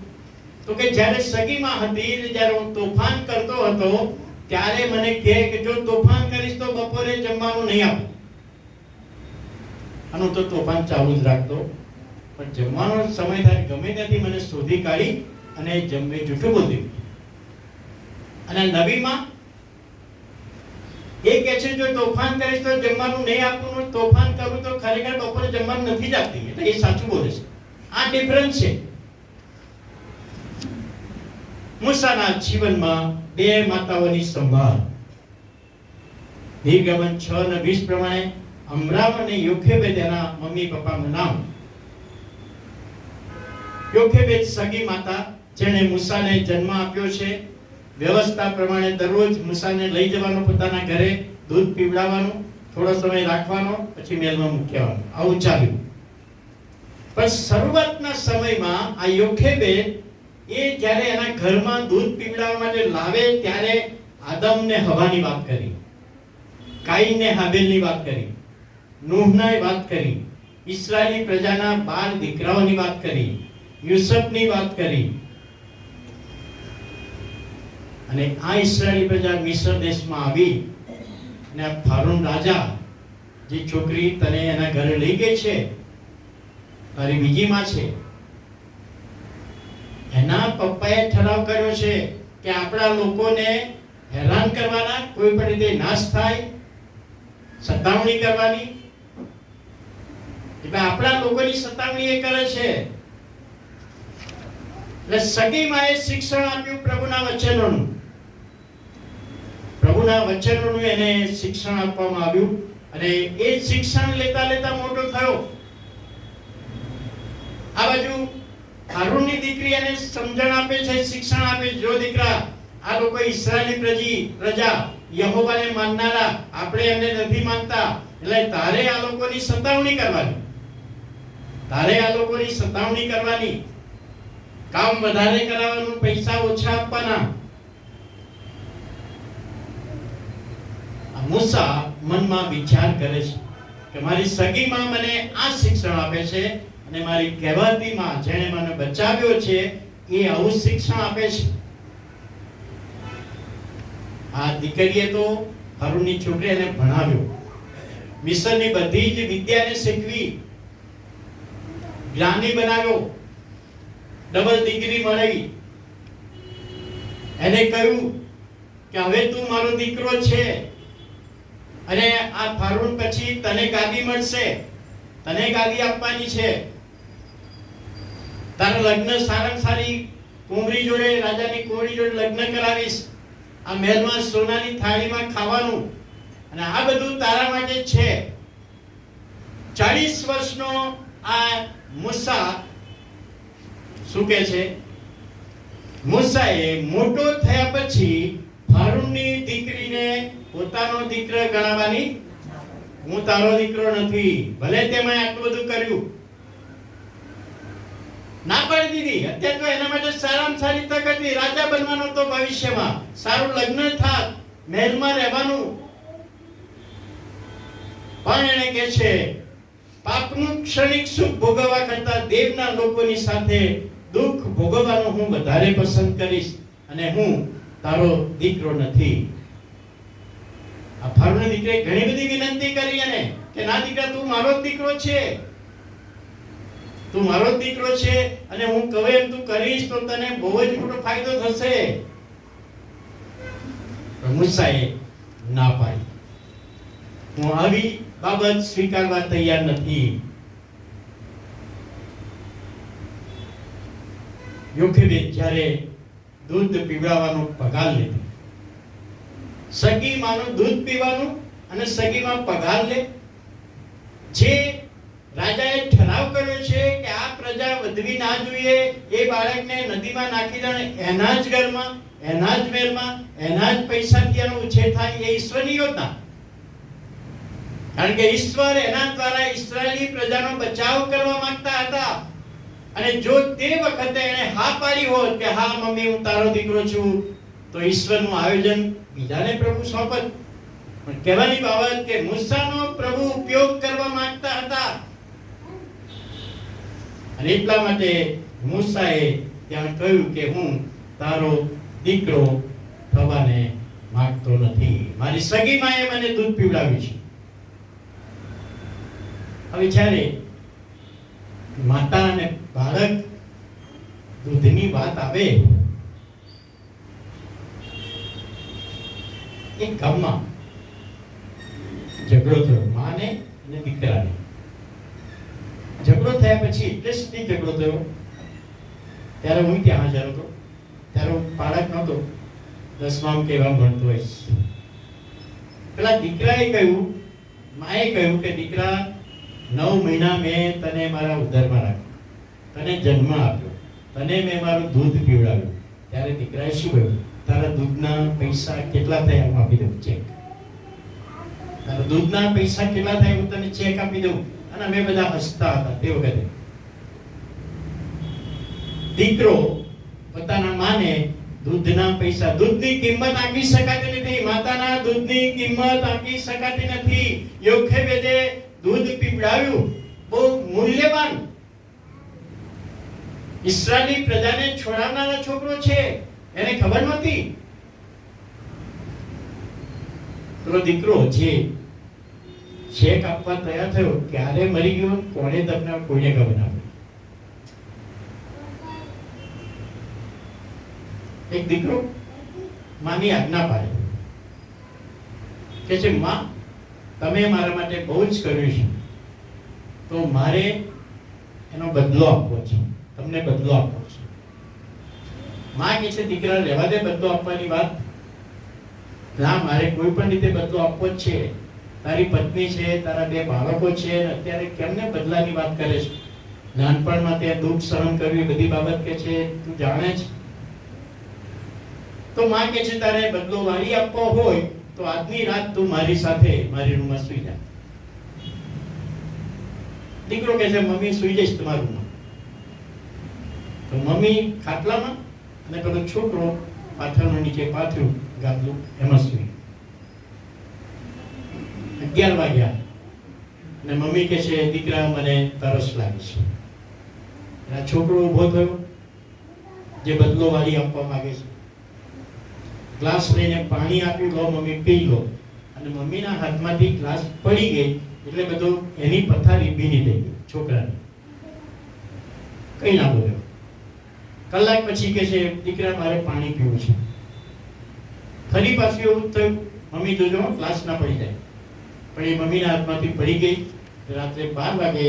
Speaker 1: તો કે જ્યારે સગીમાં હતી, જ્યારે હું તોફાન કરતો હતો ત્યારે મને કહે કે જો તોફાન કરીશ તો બપોરે જમવાનું નહીં આપું. અને તો તોફાન ચાલુ જ રાખતો, પણ જમવાનો સમય થાય ગમે ત્યાંથી મને શોધી કાઢી અને જૂઠું બોલતી. અને નબીમાં એ કહે છે જો તોફાન કરીશ તો જમવાનું નહીં આપવું, તોફાન કરું તો ખરેખર બપોરે જમવાનું નથી જ આપતી. એટલે એ સાચું બોલે છે. આ ડિફરન્સ છે. મૂસાના જીવનમાં 2 માતાઓની સંભાળ. નિર્ગમન 6:20 પ્રમાણે અમરામ અને યોખેબેદ એના મમ્મી પપ્પાનું નામ. યોખેબેદ સગી માતા જેણે મૂસાને જન્મ આપ્યો છે. વ્યવસ્થા પ્રમાણે દરરોજ મૂસાને લઈ જવાનો પોતાના ઘરે, દૂધ પીવડાવવાનું, થોડો સમય રાખવાનો, પછી મહેલમાં મૂકી આવવાનું. આવું ચાલ્યું. પણ શરૂઆતના સમયમાં આ યોખેબેદ એ જ્યારે એના ઘરમાં દૂધ પીવડાવવા માટે લાવે ત્યારે આદમને હવાની વાત કરી, કાઈનને હાબેલની વાત કરી, નૂહની વાત કરી, ઇસ્રાયેલી પ્રજાના 12 દીકરાઓની વાત કરી, યુસુફની વાત કરી. અને આ ઇસ્રાયેલી પ્રજા મિસ્ર દેશમાં આવી અને ફારૂન રાજા જે છોકરી તને એના ઘરે લઈ ગઈ છે, તારી બીજી માં છે, એના પપ્પાએ ઠરાવ કર્યો છે કે આપણા લોકોને હેરાન કરવાના, કોઈ પણ રીતે નાશ થાય, સતાવણી કરવાની. એટલે આપણા લોકોની સતાવણી એ કરે છે. એટલે સગીમાં એ શિક્ષણ આપ્યું પ્રભુના વચનોનું. પ્રભુના વચનોનું એને શિક્ષણ આપવામાં આવ્યું અને એ શિક્ષણ લેતા લેતા મોટો થયો. આ બાજુ હારૂનની દીકરી એને સમજણ આપે છે, શિક્ષણ આપે, જો દીકરા, આ લોકો ઇસ્રાયેલી પ્રજા યહોવાને માનનારા, આપણે એમને નથી માનતા, એટલે તારે આ લોકોની સતાવણી કરવાની, કામ વધારે કરાવવાનું, પૈસા ઓછા આપવાના. મૂસા મનમાં વિચાર કરે છે કે મારી સગીમાં મને આ શિક્ષણ આપે છે અને મારી કહેવાતી માં જેણે મને બચાવ્યો છે એ આવું શિક્ષણ આપે છે. આ દીકરીએ તો હારૂનની છોકરીને ભણાવ્યો, મિસરની બધી જ વિદ્યાને શીખવી, જ્ઞાની બનાવ્યો, ડબલ ડિગ્રી મળી. એને કહ્યું કે હવે તું મારો દીકરો છે અને આ ફારૂન પછી તને ગાદી મળશે, તને ગાદી આપવાની છે. તારા લગ્ન સારામાં સારી કુંવરી જોડે, રાજાની કુંવરી જોડે લગ્ન કરાવીશ. આ મહેલમાં સોનાની થાળીમાં ખાવાનું અને આ બધું તારા માટે છે. 40 વર્ષનો આ મૂસા શું કહે છે? મૂસાએ મોટો થયા પછી ફારૂનની દીકરીને પોતાનો દીકરો ગણાવવાની હું તારો દીકરો નથી, ભલે તે મેં આટલું બધું કર્યું. ના પાડી દીધી. અત્યારે તો એના માટે સારામાં સારી તક હતી. રાજા બનવાનો તો ભવિષ્યમાં, સારું લગ્ન થાત, મહેલમાં રહેવાનું. પણ એને કહે છે પાપનું ક્ષણિક સુખ ભોગવવા કરતા દેવના લોકોની સાથે દુઃખ ભોગવવાનું હું વધારે પસંદ કરીશ, અને હું તારો દીકરો નથી. આ ફારૂના દીકરે ઘણી બધી વિનંતી કરી એને કે ના દીકરા, તું મારો જ દીકરો છે, તું મારો જ દીકરો છે, અને હું કહું એમ તું કરીશ તો તને બહુ જ મોટો ફાયદો થશે. પણ મૂસાએ ના પાડી. હું આવી બાબત સ્વીકારવા તૈયાર નથી. યોખેબેદ જ્યારે દૂધ પીવડાવવાનો પગાર લીધો, સગી માનું દૂધ પીવાનું અને સગીમાં પગાર લે, જે રાજાએ ઠરાવ કર્યો છે કે આ પ્રજા વધવી ના જોઈએ, એ બાળકને નદીમાં નાખી દે, એના જ ઘરમાં, એના જ મહેલમાં, એના જ પૈસાથી એનો ઉછેર થાય, એ ઈશ્વરની યોજના. કારણ કે ઈશ્વર એના દ્વારા ઇસ્રાયેલી પ્રજાનો બચાવ કરવા માંગતા હતા. અને જો તે વખતે એને હા પાડી હોત કે હા મમ્મી હું તારો દીકરો છું, તો ઈશ્વરનું આયોજન બીજાને પ્રભુ સોંપત. પણ કહેવાની બાબત કે મૂસાનો પ્રભુ ઉપયોગ કરવા માંગતા હતા, અને એટલા માટે મૂસાએ ત્યાં કહ્યું કે હું તારો દીકરો થવાને માંગતો નથી. મારી સગી માએ મને દૂધ પીવડાવ્યું છે. હવે જ્યારે માતા અને બાળક દૂધની વાત આવે, એક ગામમાં ઝઘડો થયો, માને અને દીકરાને. ઝઘડો થયા પછી એટલે સુધી ઝઘડો થયો, ત્યારે હું ત્યાં હાજર હતો. ત્યારે હું બાળક નહોતો, 10માં કે એવા ભણતો હોય. પેલા દીકરાએ કહ્યું, માએ કહ્યું કે દીકરા, 9 મહિના મેં તને મારા ઉદરમાં રાખ્યો, તને જન્મ આપ્યો, તને મેં મારું દૂધ પીવડાવ્યું. ત્યારે દીકરાએ શું કહ્યું? તારા દૂધના પૈસા કેટલા થયા હું આપી દઉં, ચેક. તારા દૂધના પૈસા કેટલા થાય હું તને ચેક આપી દઉં. અને અમે બધા હસતા હતા તે વખતે. દીકરો પોતાના માને દૂધના પૈસા, દૂધની કિંમત આંકી શકાતી નથી, માતાના દૂધની કિંમત આંકી શકાતી નથી. યોખેબેદે દૂધ પીવડાવ્યું, બહુ મૂલ્યવાન. ઇસ્રાયેલી પ્રજાને છોડાવનારો છોકરો છે, એને ખબર નહોતી. પેલો દીકરો જે ચેક આપવા તૈયાર થયો, ક્યારે મરી ગયો, કોણે દફનાવ, કોઈને ખબર ના પડી. એક દીકરો માની આજ્ઞા પાડે, કે છે માં, તમે મારા માટે બહુ જ કર્યું છે, તો મારે એનો બદલો આપવો છે, તમને બદલો આપવો છે. માં કહે છે દીકરા રહેવા દે બદલો આપવાની વાત. ના, મારે કોઈ પણ રીતે બદલો આપવો જ છે. તારી પત્ની છે, તારા 2 બાળકો છે, અત્યારે કેમને બદલાની વાત કરે છે? નાનપણમાં તે દુઃખ સહન કર્યું, એ બધી બાબત કે છે તું જાણે છે. તો માં કહે છે તારે બદલો વાળી આપવો હોય તો આજની રાત તું મારી સાથે મારી રૂમમાં સૂઈ જા. દીકરો કહે છે મમ્મી સૂઈ જઈશ તમારા રૂમમાં. તો મમ્મી ખાટલામાં અને પેલો છોકરો પાથરનો નીચે પાથર્યું, ગાદલું, એમાં સૂઈ. 11 વાગ્યા અને મમ્મી કહે છે દીકરા મને તરસ લાગી છે. અને છોકરો ઊભો થયો, જે બદલો વાળી આપવા માંગે છે. ગ્લાસ લઈને પાણી આપ્યું, લો મમ્મી પી લો. અને મમ્મીના હાથમાંથી ગ્લાસ પડી ગઈ એટલે બધું એની પથારી ભીની થઈ ગઈ છોકરાની. કઈ ના બોલ્યો. કલાક પછી કહે છે દીકરા મારે પાણી પીવું છે. ફરી પાછું એવું થયું, મમ્મી જોજો ગ્લાસ ના પડી જાય. પણ એ મમ્મીના હાથમાંથી પડી ગઈ. રાત્રે 12 વાગે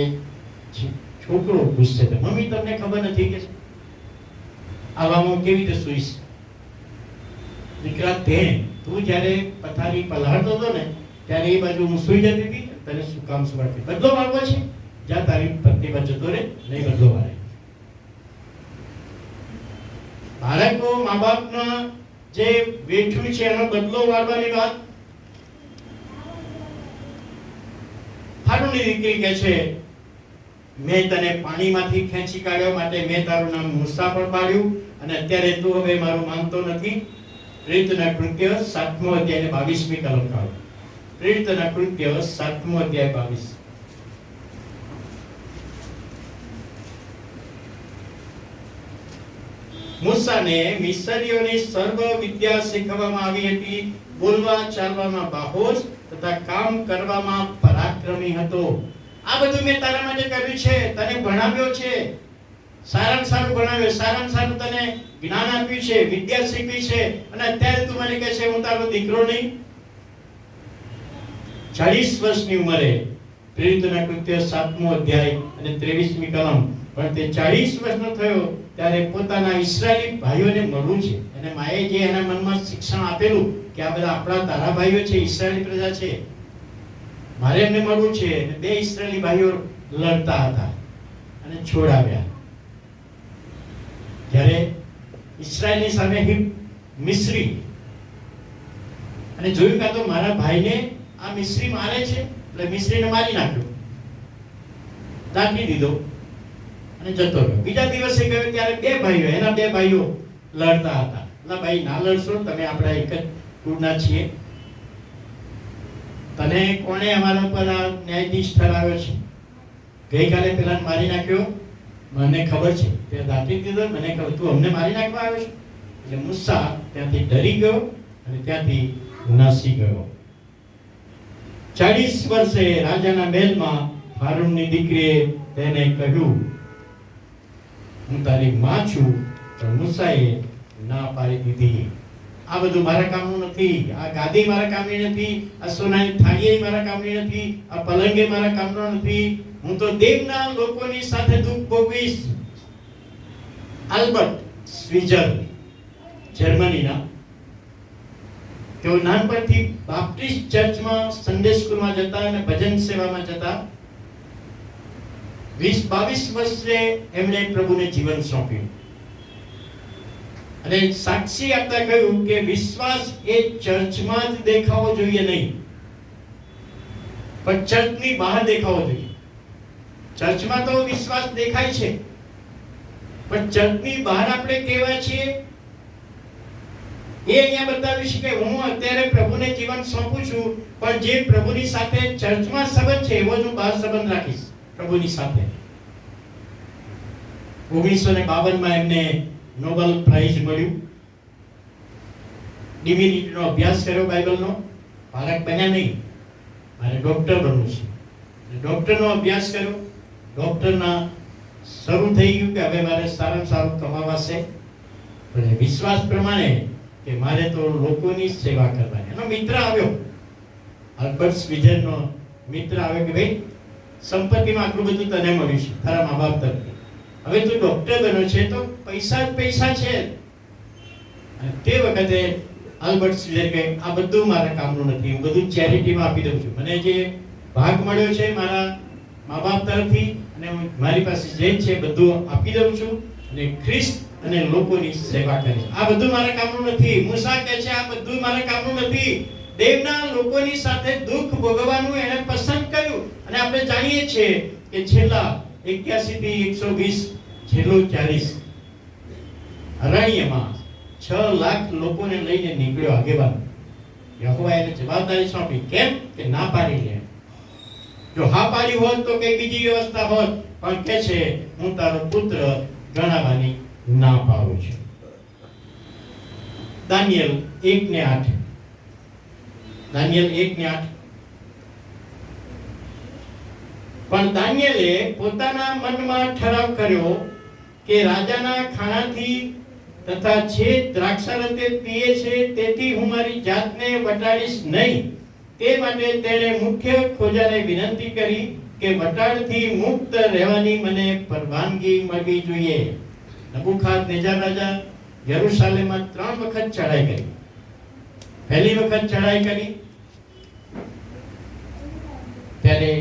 Speaker 1: છોકરો ગુસ્સે થયો, મમ્મી તમને ખબર નથી કે આવામાં કેવી રીતે સૂઈશ? દીકરા તું જ્યારે પથારી પલાળતો હતો ને ત્યારે એ બાજુ હું સૂઈ જતી હતી, તને શું કામ સુવાડતી? બદલો મારવો છે, જ્યાં તારી પત્ની પર જતો રહે, નહીં બદલો મારે. બાળકો મા બાપના જે વેઠ્યું છે એનો બદલો વાળવાની વાત. ફારૂનની દીકરી કહે છે, મેં તને પાણીમાંથી ખેંચી કાઢ્યો માટે મેં તારું નામ મૂસા પણ પાડ્યું, અને અત્યારે તું હવે મારું માનતો નથી. પ્રેરિતોના કૃત્ય 7મો અધ્યાય 22મી કલમ કાઢો. પ્રેરિતોના કૃત્ય 7મો અધ્યાય 22. મૂસાને મિસ્રીઓની સર્વ વિદ્યા શીખવવામાં આવી હતી. બોલવા ચાલવામાં બાહોશ તથા કામ કરવામાં પરાક્રમી હતો. આ બધું મેં તારા માટે કર્યું છે, તને ભણાવ્યો છે, સારામાં સારું ભણાવ્યો, સારામાં સારું તને જ્ઞાન આપ્યું છે, વિદ્યા શીખવી છે, અને અત્યારે તું મને કહે છે હું તારો દીકરો નહીં. 40 વર્ષની ઉંમરે પ્રેરિતોના કૃત્ય 7મો અધ્યાય અને 23મી કલમ. પણ તે 40 વર્ષનો થયો ત્યારે પોતાના ઇસ્રાયેલી ભાઈઓને મળવું છે, અને માએ જે એના મનમાં શિક્ષણ આપેલું કે આ બધા આપણા તારા ભાઈઓ છે, ઇસ્રાયેલી પ્રજા છે, મારે એમને મળવું છે. અને 2 ઇસ્રાયેલી ભાઈઓ લડતા હતા અને છોડાવ્યા. જ્યારે ઇસ્રાયેલની સામે મિસ્રી, અને જોયું કે તો મારા ભાઈને આ મિસ્રી મારે છે, એટલે મિસ્રીને મારી નાખ્યો, દાટી દીધો અને જતો રહ્યો. બીજા દિવસે ગયો ત્યારે 2 ભાઈઓ, એના 2 ભાઈઓ લડતા હતા. ના ભાઈ ના લડશો, તમે આપણા એક જ કુળના છીએ, તને કોણે અમારા ઉપર આ ન્યાયાધીશ ઠરાવ્યો છે? ગઈકાલે પેલાને મારી નાખ્યો, મને ખબર છે, તે દાટી દીધો, મને ખબર, તું અમને મારી નાખવા આવ્યો છે? એટલે મૂસા ત્યાંથી ડરી ગયો અને ત્યાંથી નાસી ગયો. 40 વર્ષે રાજાના મહેલમાં ફારૂનની દીકરીએ તેને કહ્યું, હું તારી માં છું, પણ મૂસાએ ના પાડી દીધી. આ બધું મારા કામનું નથી, આ ગાદી મારા કામની નથી, આ સોનાની થાળી મારા કામની નથી, આ પલંગે મારા કામનો નથી. હું તો દેવના લોકોની સાથે દુઃખ ભોગવીશ. આલ્બર્ટ સ્વીઝર, જર્મનીના, તેઓ નાનપણથી બાપ્ટિસ્ટ ચર્ચમાં સન્ડે સ્કૂલમાં જતા અને ભજન સેવામાં જતા. 20-22 વર્ષે એમણે પ્રભુને જીવન સોંપ્યું અને સાક્ષી આપતા કહ્યું કે વિશ્વાસ એ ચર્ચમાં જ દેખાવો જોઈએ નહીં, પણ ચર્ચની બહાર દેખાવો જોઈએ. ચર્ચમાં તો વિશ્વાસ દેખાય છે, પણ ચર્ચની બહાર આપણે કેવા છીએ એ અહીંયા બતાવ્યું છે કે હું અત્યારે પ્રભુને જીવન સોંપું છું, પણ જે પ્રભુની સાથે ચર્ચમાં સંબંધ છે એવો જ હું બહાર સંબંધ રાખીશ પ્રભુની સાથે. 1952માં એમને નોબેલ પ્રાઇઝ મળ્યું. ડિવિનિટીનો અભ્યાસ કર્યો, બાઇબલનો. પારક બન્યા નહીં, મારે ડોક્ટર બનવું છે. ડોક્ટરનો અભ્યાસ કર્યો. ડોક્ટરના શરૂ થઈ ગયું કે હવે મારે સારામાં સારું કમાવાશે, પણ વિશ્વાસ પ્રમાણે કે મારે તો લોકોની સેવા કરવાની. એનો મિત્ર આવ્યો, આલ્બર્ટ સ્વીઝરનો મિત્ર આવ્યો કે ભાઈ સંપત્તિમાં આટલું બધું તને મળ્યું છે તારા મા બાપ તરફથી, હવે તું ડોક્ટર બન્યો છે તો પૈસા જ પૈસા છે. અને તે વખતે આલ્બર્ટ સ્વીઝર કહે આ બધું મારા કામનું નથી, હું બધું ચેરિટીમાં આપી દઉં છું. મને જે ભાગ મળ્યો છે મારા મા બાપ તરફથી અને મારી પાસે જે છે બધું આપી દઉં છું અને ખ્રિસ્ત અને લોકોની સેવા કરીશ. આ બધું મારા કામનું નથી. મૂસા કહે છે આ બધું મારા કામનું નથી. દેવના લોકોની સાથે દુઃખ ભોગવવાનું એને પસંદ કર્યું. અને આપણે જાણીએ છીએ કે છેલ્લા 81 થી 120 છેલ્લો 40 અરણ્યમાં 6 લાખ લોકોને લઈને નીકળ્યો આગેવાન. યહોવાએ એને જવાબદારી સોંપી. કેમ? કે ના પાડી લે. જો હા પાડી હોત તો કઈ બીજી વ્યવસ્થા હોત, પણ કે છે હું તારો પુત્ર ગણાવવાની ના પાડું છું. દાનિયેલ 1:8. દાનિયેલ 1:8. પણ દાનિયેલે પોતાના મનમાં ઠરાવ કર્યો કે રાજાના ખાણાથી તથા જે દ્રાક્ષારસે પીએ છે તેથી હું મારી જાતને વટાડીશ નહીં. તે માટે તેણે મુખ્ય ખોજાને વિનંતી કરી કે વટાડથી મુક્ત રહેવાની મને પરવાનગી મળવી જોઈએ. નબુખાદનેઝર રાજા યરુશલેમમાં 3 વખત ચઢાઈ કરી. પહેલી વખત ચઢાઈ કરી ત્યારે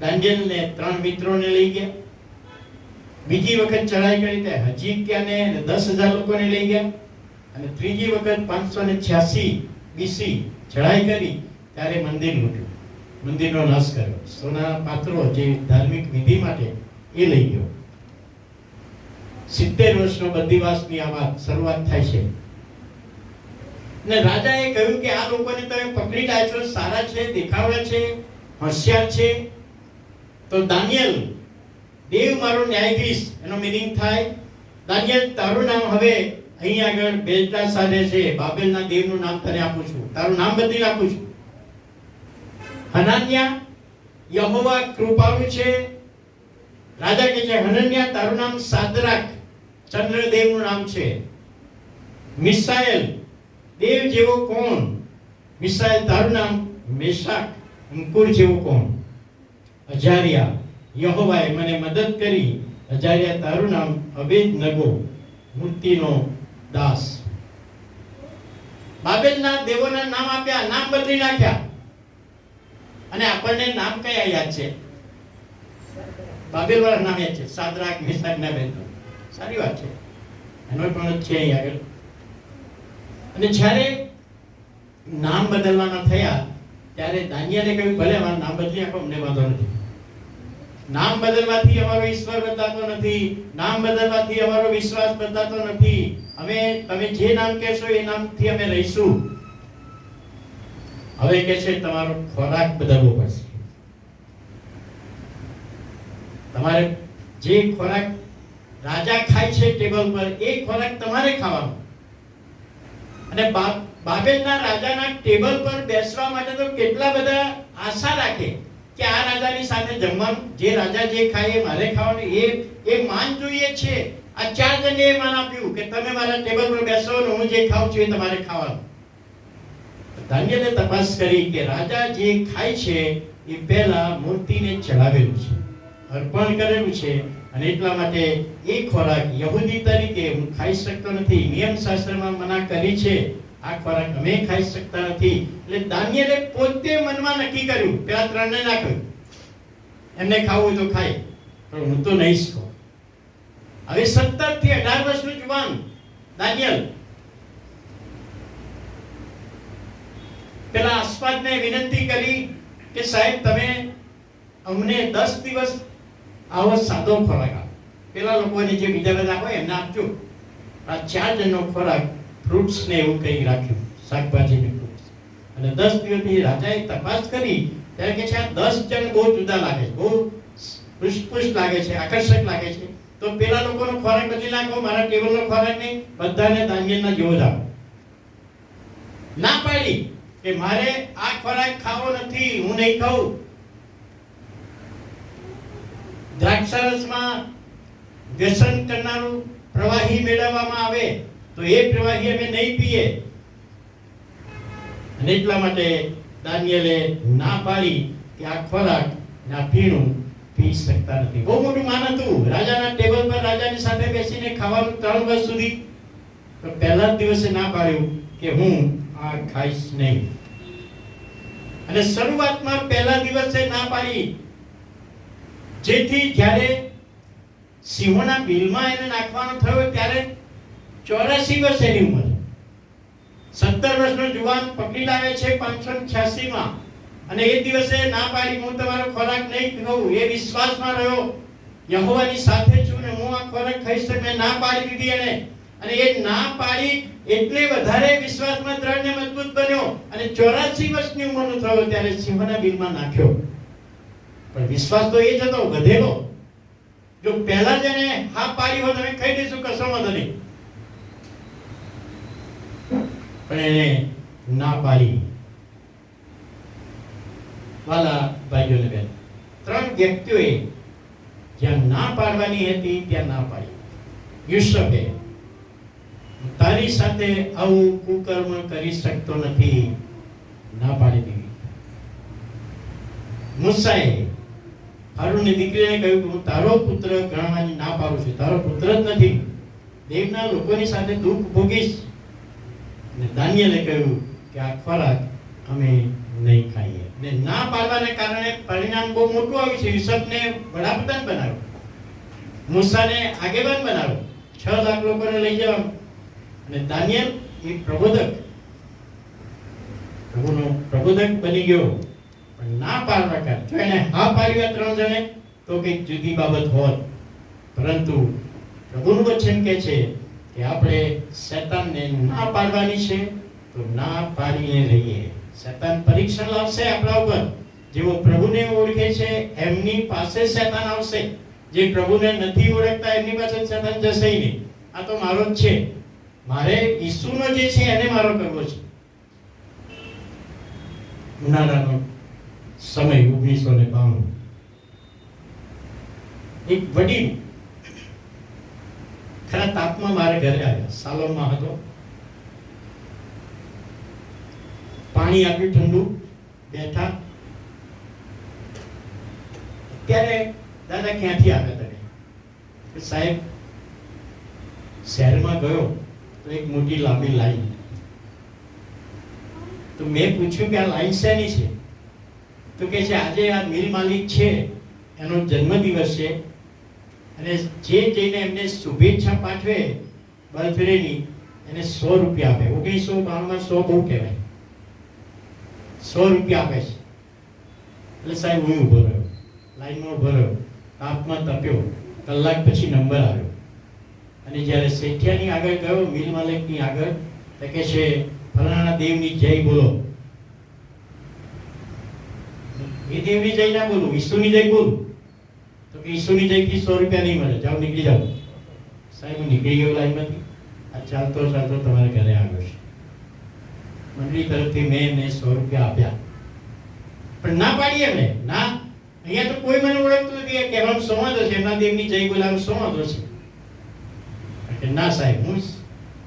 Speaker 1: દાનિયેલને 3 મિત્રોને લઈ ગયા. બીજી વખત ચઢાઈ કરી ત્યારે હજકિયાને અને 10,000 લોકોને લઈ ગયા. અને ત્રીજી વખત 586 BC ચઢાઈ કરી ત્યારે મંદિર લૂંટ્યું. મંદિરનો નાશ કર્યો. સોના પાત્રો જે ધાર્મિક વિધિ માટે એ લઈ ગયો. 70 વર્ષનો બંદીવાસની આ વાત શરૂઆત થાય છે. ને રાજાએ કહ્યું કે આ લોકોને તમે પકડી લાવ્યા છો, સારા છે, દેખાવડા છે, હોશિયાર છે. તો દાનિયેલ, દેવ મારો ન્યાયાધીશ, એનો મીનિંગ થાય દાનિયેલ, તારું નામ હવે અહીં આગળ બેલ્ટાશારે છે, બાબેલના દેવનું નામ તને આપું છું, તારું નામ બદલી નાખું છું. હનાન્યા, યહોવા કૃપાળુ છે. રાજા કહે છે હનન્યા, તારું નામ સાદરાક, ચંદ્રદેવનું નામ છે. મિસાએલ, દેવ જેવો કોણ? મિસાએલ, તારું નામ મેશાક, અંકુર જેવો કોણ? અજારિયા, યહોવાએ મને મદદ કરી. અજારિયા, તારું નામ અબેદનગો, મૂર્તિનો દાસ. બાબેલના દેવોના નામ આપ્યા, નામ બદલી નાખ્યા. અને આપણને નામ કયા યાદ છે? બાબેલ વાળા નામ યાદ છે, સાદરાક, મેશાક ને અબેદનગો. સારી વાત છે, એનો પણ છે અહીં આગળ. અને જ્યારે નામ બદલવાના થયા ત્યારે દાનિયેલે કહ્યું ભલે અમારું નામ બદલી નાખો, અમને વાંધો નથી. નામ બદલવાથી અમારો ઈશ્વર બદલાતો નથી, નામ બદલવાથી અમારો વિશ્વાસ બદલાતો નથી. અમે તમે જે નામ કહેશો એ નામથી અમે રહીશું. હવે કહે છે તમારો ખોરાક બદલવો પડશે. તમારે જે ખોરાક રાજા ખાય છે ટેબલ પર, એ ખોરાક તમારે ખાવાનો. અને બાબેલના રાજાના ટેબલ પર બેસવા માટે તો કેટલા બધા આશા રાખે કે આ રાજાની સાથે જમવાનું, જે રાજા જે ખાય એ મારે ખાવાનું, એ માન જોઈએ છે. આ 4 જણને એ માન આપ્યું કે તમે મારા ટેબલ પર બેસો ને હું જે ખાઉં છું એ તમારે ખાવાનું. દાનિયેલે તપાસ કરી કે રાજા જે ખાય છે એ પહેલા મૂર્તિને ચડાવેલું છે, અર્પણ કરેલું છે. અને એટલા માટે એ ખોરાક યહૂદી તરીકે હું ખાઈ શકતો નથી. નિયમ શાસ્ત્રમાં મના કરી છે, આ ખોરાક અમે ખાઈ શકતા નથી. એટલે દાનિયેલે પોતે મનમાં નક્કી કર્યું, પેલા 3 ને ના કહ્યું એમને ખાવું હોય તો ખાય, પણ હું તો નહીં જ ખાઉં. હવે 17 થી 18 વર્ષનું જુવાન દાનિયેલ પેલા આસપાસને વિનંતી કરી કે સાહેબ તમે અમને 10 દિવસ આવો સાદો ખોરાક આપો. પેલા લોકોને જે બીજા બધા હોય એમને આપજો. આ 4 જણનો ખોરાક ફ્રૂટ્સ ને એવું કંઈ રાખ્યું, શાકભાજી ને ફ્રૂટ્સ. અને 10 દિવસની રાજાએ તપાસ કરી ત્યારે કે છે આ 10 જણ બહુ જુદા લાગે છે, બહુ પુષ્ટ લાગે છે, આકર્ષક લાગે છે. તો પેલા લોકોનો ખોરાક બદલી નાખો, મારા ટેબલનો ખોરાક નહીં, બધાને દાનિયેલના જેવો જ આપો. ના પાડી કે મારે આ ખોરાક ખાવો નથી, હું નહીં ખાઉં. દ્રાક્ષારસમાં વ્યસન કરનારું પ્રવાહી મેળવવામાં આવે તો એ પ્રવાહી અમે નહીં પીએ. અને એટલા માટે દાનિયેલે ના પાડી કે આ ખોરાક ના પીણું પી શકતા નથી. બહુ મોટું માન હતું, રાજાના ટેબલ પર રાજાની સાથે બેસીને ખાવાનું 3 વર્ષ સુધી. તો પહેલા જ દિવસે ના પાડ્યું કે હું આ ખાઈશ નહીં. અને શરૂઆતમાં પહેલા દિવસે ના પાડી, જેથી જ્યારે સિંહોના બિલમાં એને નાખવાનો થયો ત્યારે 84 વર્ષની ઉંમર. 17 વર્ષનો જુવાન પકડી લાવે છે 586 માં. અને એ દિવસે ના પાડી, હું તમારો ખોરાક નહીં ખાઉં. એ વિશ્વાસમાં રહ્યો, યહોવાની સાથે છું ને હું આ ખોરાક ખાઈશ. મેં ના પાડી દીધી એને. અને એ ના પાડી એટલે વધારે વિશ્વાસમાં દ્રઢ ને મજબૂત બન્યો. અને 84 વર્ષની ઉંમરનો થયો ત્યારે સિંહોના બિલમાં નાખ્યો. પણ વિશ્વાસ તો એ જ હતો, વધેલો. જો પહેલા જ એને હા પાડી હોત અમે ખાઈ દઈશું, કશો વાંધો નહીં, પણ એને ના પાડી. વાલા ભાઈઓ ને બહેનો, 3 વ્યક્તિઓએ જ્યાં ના પાડવાની હતી ત્યાં ના પાડી. યુસુફે તારી સાથે આવું કુકર્મ કરી શકતો નથી, ના પાડી દીધી. મૂસાએ હારૂનની દીકરીને કહ્યું કે હું તારો પુત્ર ગણવાની ના પાડું છું, તારો પુત્ર જ નથી, દેવના લોકોની સાથે દુઃખ ભોગીશ. અને દાનિયેલે કહ્યું કે આ ખોરાક અમે નહીં ખાઈએ. ને ના પાડવાને કારણે પરિણામ બહુ મોટું આવ્યું છે. યુસુફને વડાપ્રધાન બનાવ્યો, મૂસાને આગેવાન બનાવ્યો, 6 લાખ લોકોને લઈ જવા. અને દાનિયેલ એ પ્રબોધક, પ્રભુનો પ્રબોધક બની ગયો. પણ ના પાડવા કર. જો એને હા પાડ્યા 3 જણે તો કંઈક જુદી બાબત હોત, પરંતુ પ્રભુનું વચન કહે છે કે આપણે શેતાનને ના પાડવાની છે તો ના પાડીને રહીએ. શેતાન પરીક્ષણ લાવશે આપણા ઉપર. જેઓ પ્રભુને ઓળખે છે એમની પાસે શેતાન આવશે. જે પ્રભુને નથી ઓળખતા એમની પાસે શેતાન જશે નહીં. આ તો મારો જ છે, મારે ઈસુનો જે છે એને મારો કરવો છે. ઉનાળાનો સમય 1992, એક વડીલ ખરા તાપમાં મારે ઘરે આવ્યા. સાલોનમાં હતો, પાણી આપ્યું ઠંડુ, બેઠા. ત્યારે દાદા ક્યાંથી આવ્યા તમે? સાહેબ શહેરમાં ગયો તો એક મોટી લાંબી લાઈન. તો મેં પૂછ્યું કે આ લાઈન શેની છે? તો કે છે આજે આ મિલ માલિક છે એનો જન્મદિવસ છે અને જે જઈને એમને શુભેચ્છા પાઠવે બર્થડેની એને 100 રૂપિયા આપે. 1992માં 100 બહુ કહેવાય. 100 રૂપિયા આપે છે. એટલે સાહેબ હું ઊભો રહ્યો, લાઈનમાં ઊભો રહ્યો, તાપમાં તપ્યો. કલાક પછી નંબર આવ્યો અને જ્યારે શેઠિયાની આગળ ગયો, મિલ માલિકની આગળ, તો કે છે ફલાણા દેવની જય બોલો. એ દેવની જય ના બોલું, ઈસુની જય બોલું. તો કે ઈસુની જયથી 100 રૂપિયા નહીં મળે, જાઓ નીકળી જાઓ. સાહેબ હું નીકળી ગયો લાઈનમાંથી. આ ચાલતો ચાલતો તમારે ઘરે આવ્યો છે. મંડળી તરફથી મેં એમને 100 રૂપિયા આપ્યા, પણ ના પાડી એમને. ના, અહીંયા તો કોઈ મને ઓળખતું નથી, કહેવામાં શું વાંધો છે? એમના દેવની જય બોલાવવામાં શું વાંધો છે? ના સાહેબ, હું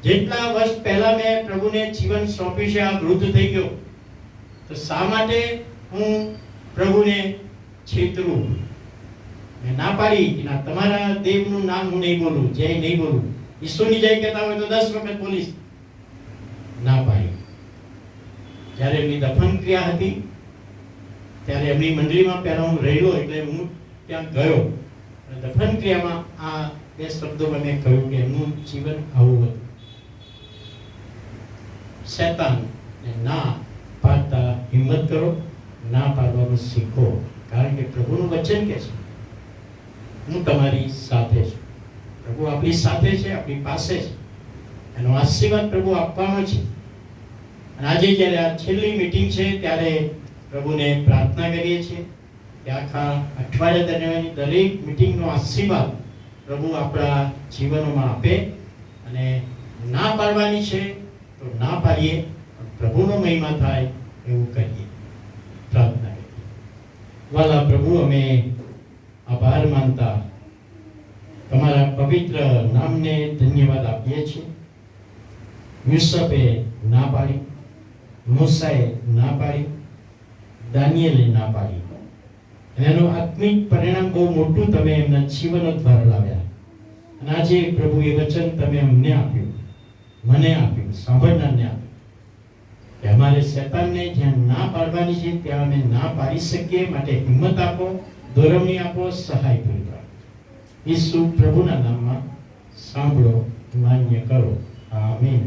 Speaker 1: જેટલા વર્ષ પહેલા મેં પ્રભુને જીવન સોંપ્યું છે, આ વૃદ્ધ થઈ ગયો, તો શા માટે હું પ્રભુને છેતરું? મેં ના પાડી કે ના, તમારા દેવનું નામ હું નહીં બોલું, જય નહીં બોલું. ઈસુની જય કહેતા હોય તો 10 વખત બોલીશ. ના પાડી. જ્યારે એમની દફન ક્રિયા હતી ત્યારે એમની મંડળીમાં પહેલા હું રહેલો, એટલે હું ત્યાં ગયો. દફન ક્રિયામાં આ 2 શબ્દોમાં મેં કહ્યું કે એમનું જીવન આવું હતું. શેતાન ના પાડતા હિંમત કરો, ના પાડવાનું શીખો, કારણ કે પ્રભુનું વચન કહે છે હું તમારી સાથે છું. પ્રભુ આપણી સાથે છે, આપણી પાસે છે. એનો આશીર્વાદ પ્રભુ આપવાનો છે. અને આજે જ્યારે આ છેલ્લી મીટિંગ છે ત્યારે પ્રભુને પ્રાર્થના કરીએ છીએ કે આખા અઠવાડિયા દરમિયાન દરેક મીટિંગનો આશીર્વાદ પ્રભુ આપણા જીવનોમાં આપે. અને ના પાડવાની છે તો ના પાડીએ, પ્રભુનો મહિમા થાય એવું કરીએ. પ્રાર્થના કરીએ. વાલા પ્રભુ, અમે આભાર માનતા તમારા પવિત્ર નામને ધન્યવાદ આપીએ છીએ. યુસુફે ના પાડી, મૂસાએ ના પાડી, દાનિયેલે ના પાડી. એનું આત્મિક પરિણામ બહુ મોટું તમે એમના જીવનો દ્વારા લાવ્યા. અને આજે પ્રભુ એ વચન તમે અમને આપ્યું, મને આપ્યું, સાંભળનારને આપ્યું કે અમારે શેતાનને જ્યાં ના પાડવાની છે ત્યાં અમે ના પાડી શકીએ. માટે હિંમત આપો, દોરવણી આપો, સહાય પૂરી પાડો. ઈસુ પ્રભુના નામમાં સાંભળો, માન્ય કરો. આમીન.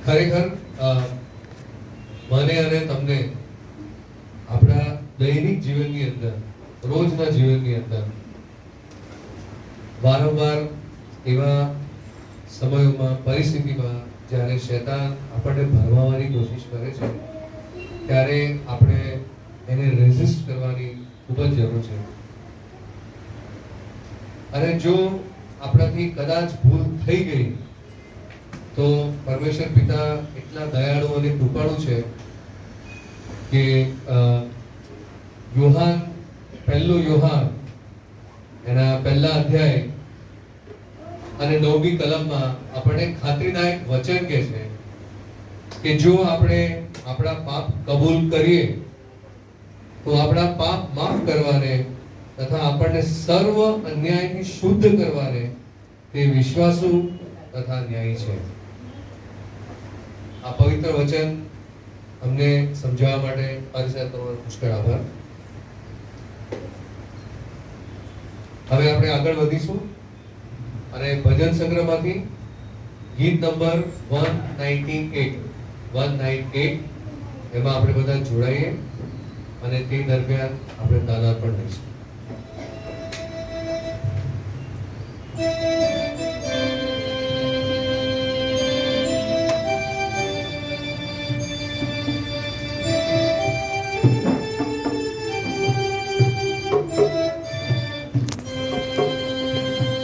Speaker 3: ખરેખર મને અને તમને આપણા દૈનિક જીવનની અંદર, રોજના જીવનની અંદર વારંવાર એવા સમયોમાં, પરિસ્થિતિમાં જ્યારે શૈતાન આપણને ભરમાવવાની કોશિશ કરે છે ત્યારે આપણે એને રેઝિસ્ટ કરવાની ખૂબ જ જરૂર છે. અને જો આપણાથી કદાચ ભૂલ થઈ ગઈ તો પરમેશ્વર પિતા એટલા દયાળુ અને કૃપાળુ છે કે પહેલું યોહાન એના પહેલા અધ્યાય અને 9મી કલમમાં આપણને ખાતરીદાયક વચન કહે છે કે જો આપણે આપણા પાપ કબૂલ કરીએ તો આપણા પાપ માફ કરવાને તથા આપણને સર્વ અન્યાયથી શુદ્ધ કરવાને તે વિશ્વાસુ તથા ન્યાયી છે. આ પવિત્ર વચન અમને સમજાવવા માટે અર્જ તમારો પુષ્કળ આભાર. હવે આપણે આગળ વધીશું અને ભજન સંગ્રહમાંથી ગીત નંબર 198 એમાં આપણે બધા જોડાઈએ અને તે દરમિયાન આપણે તાલાર પણ લઈશું.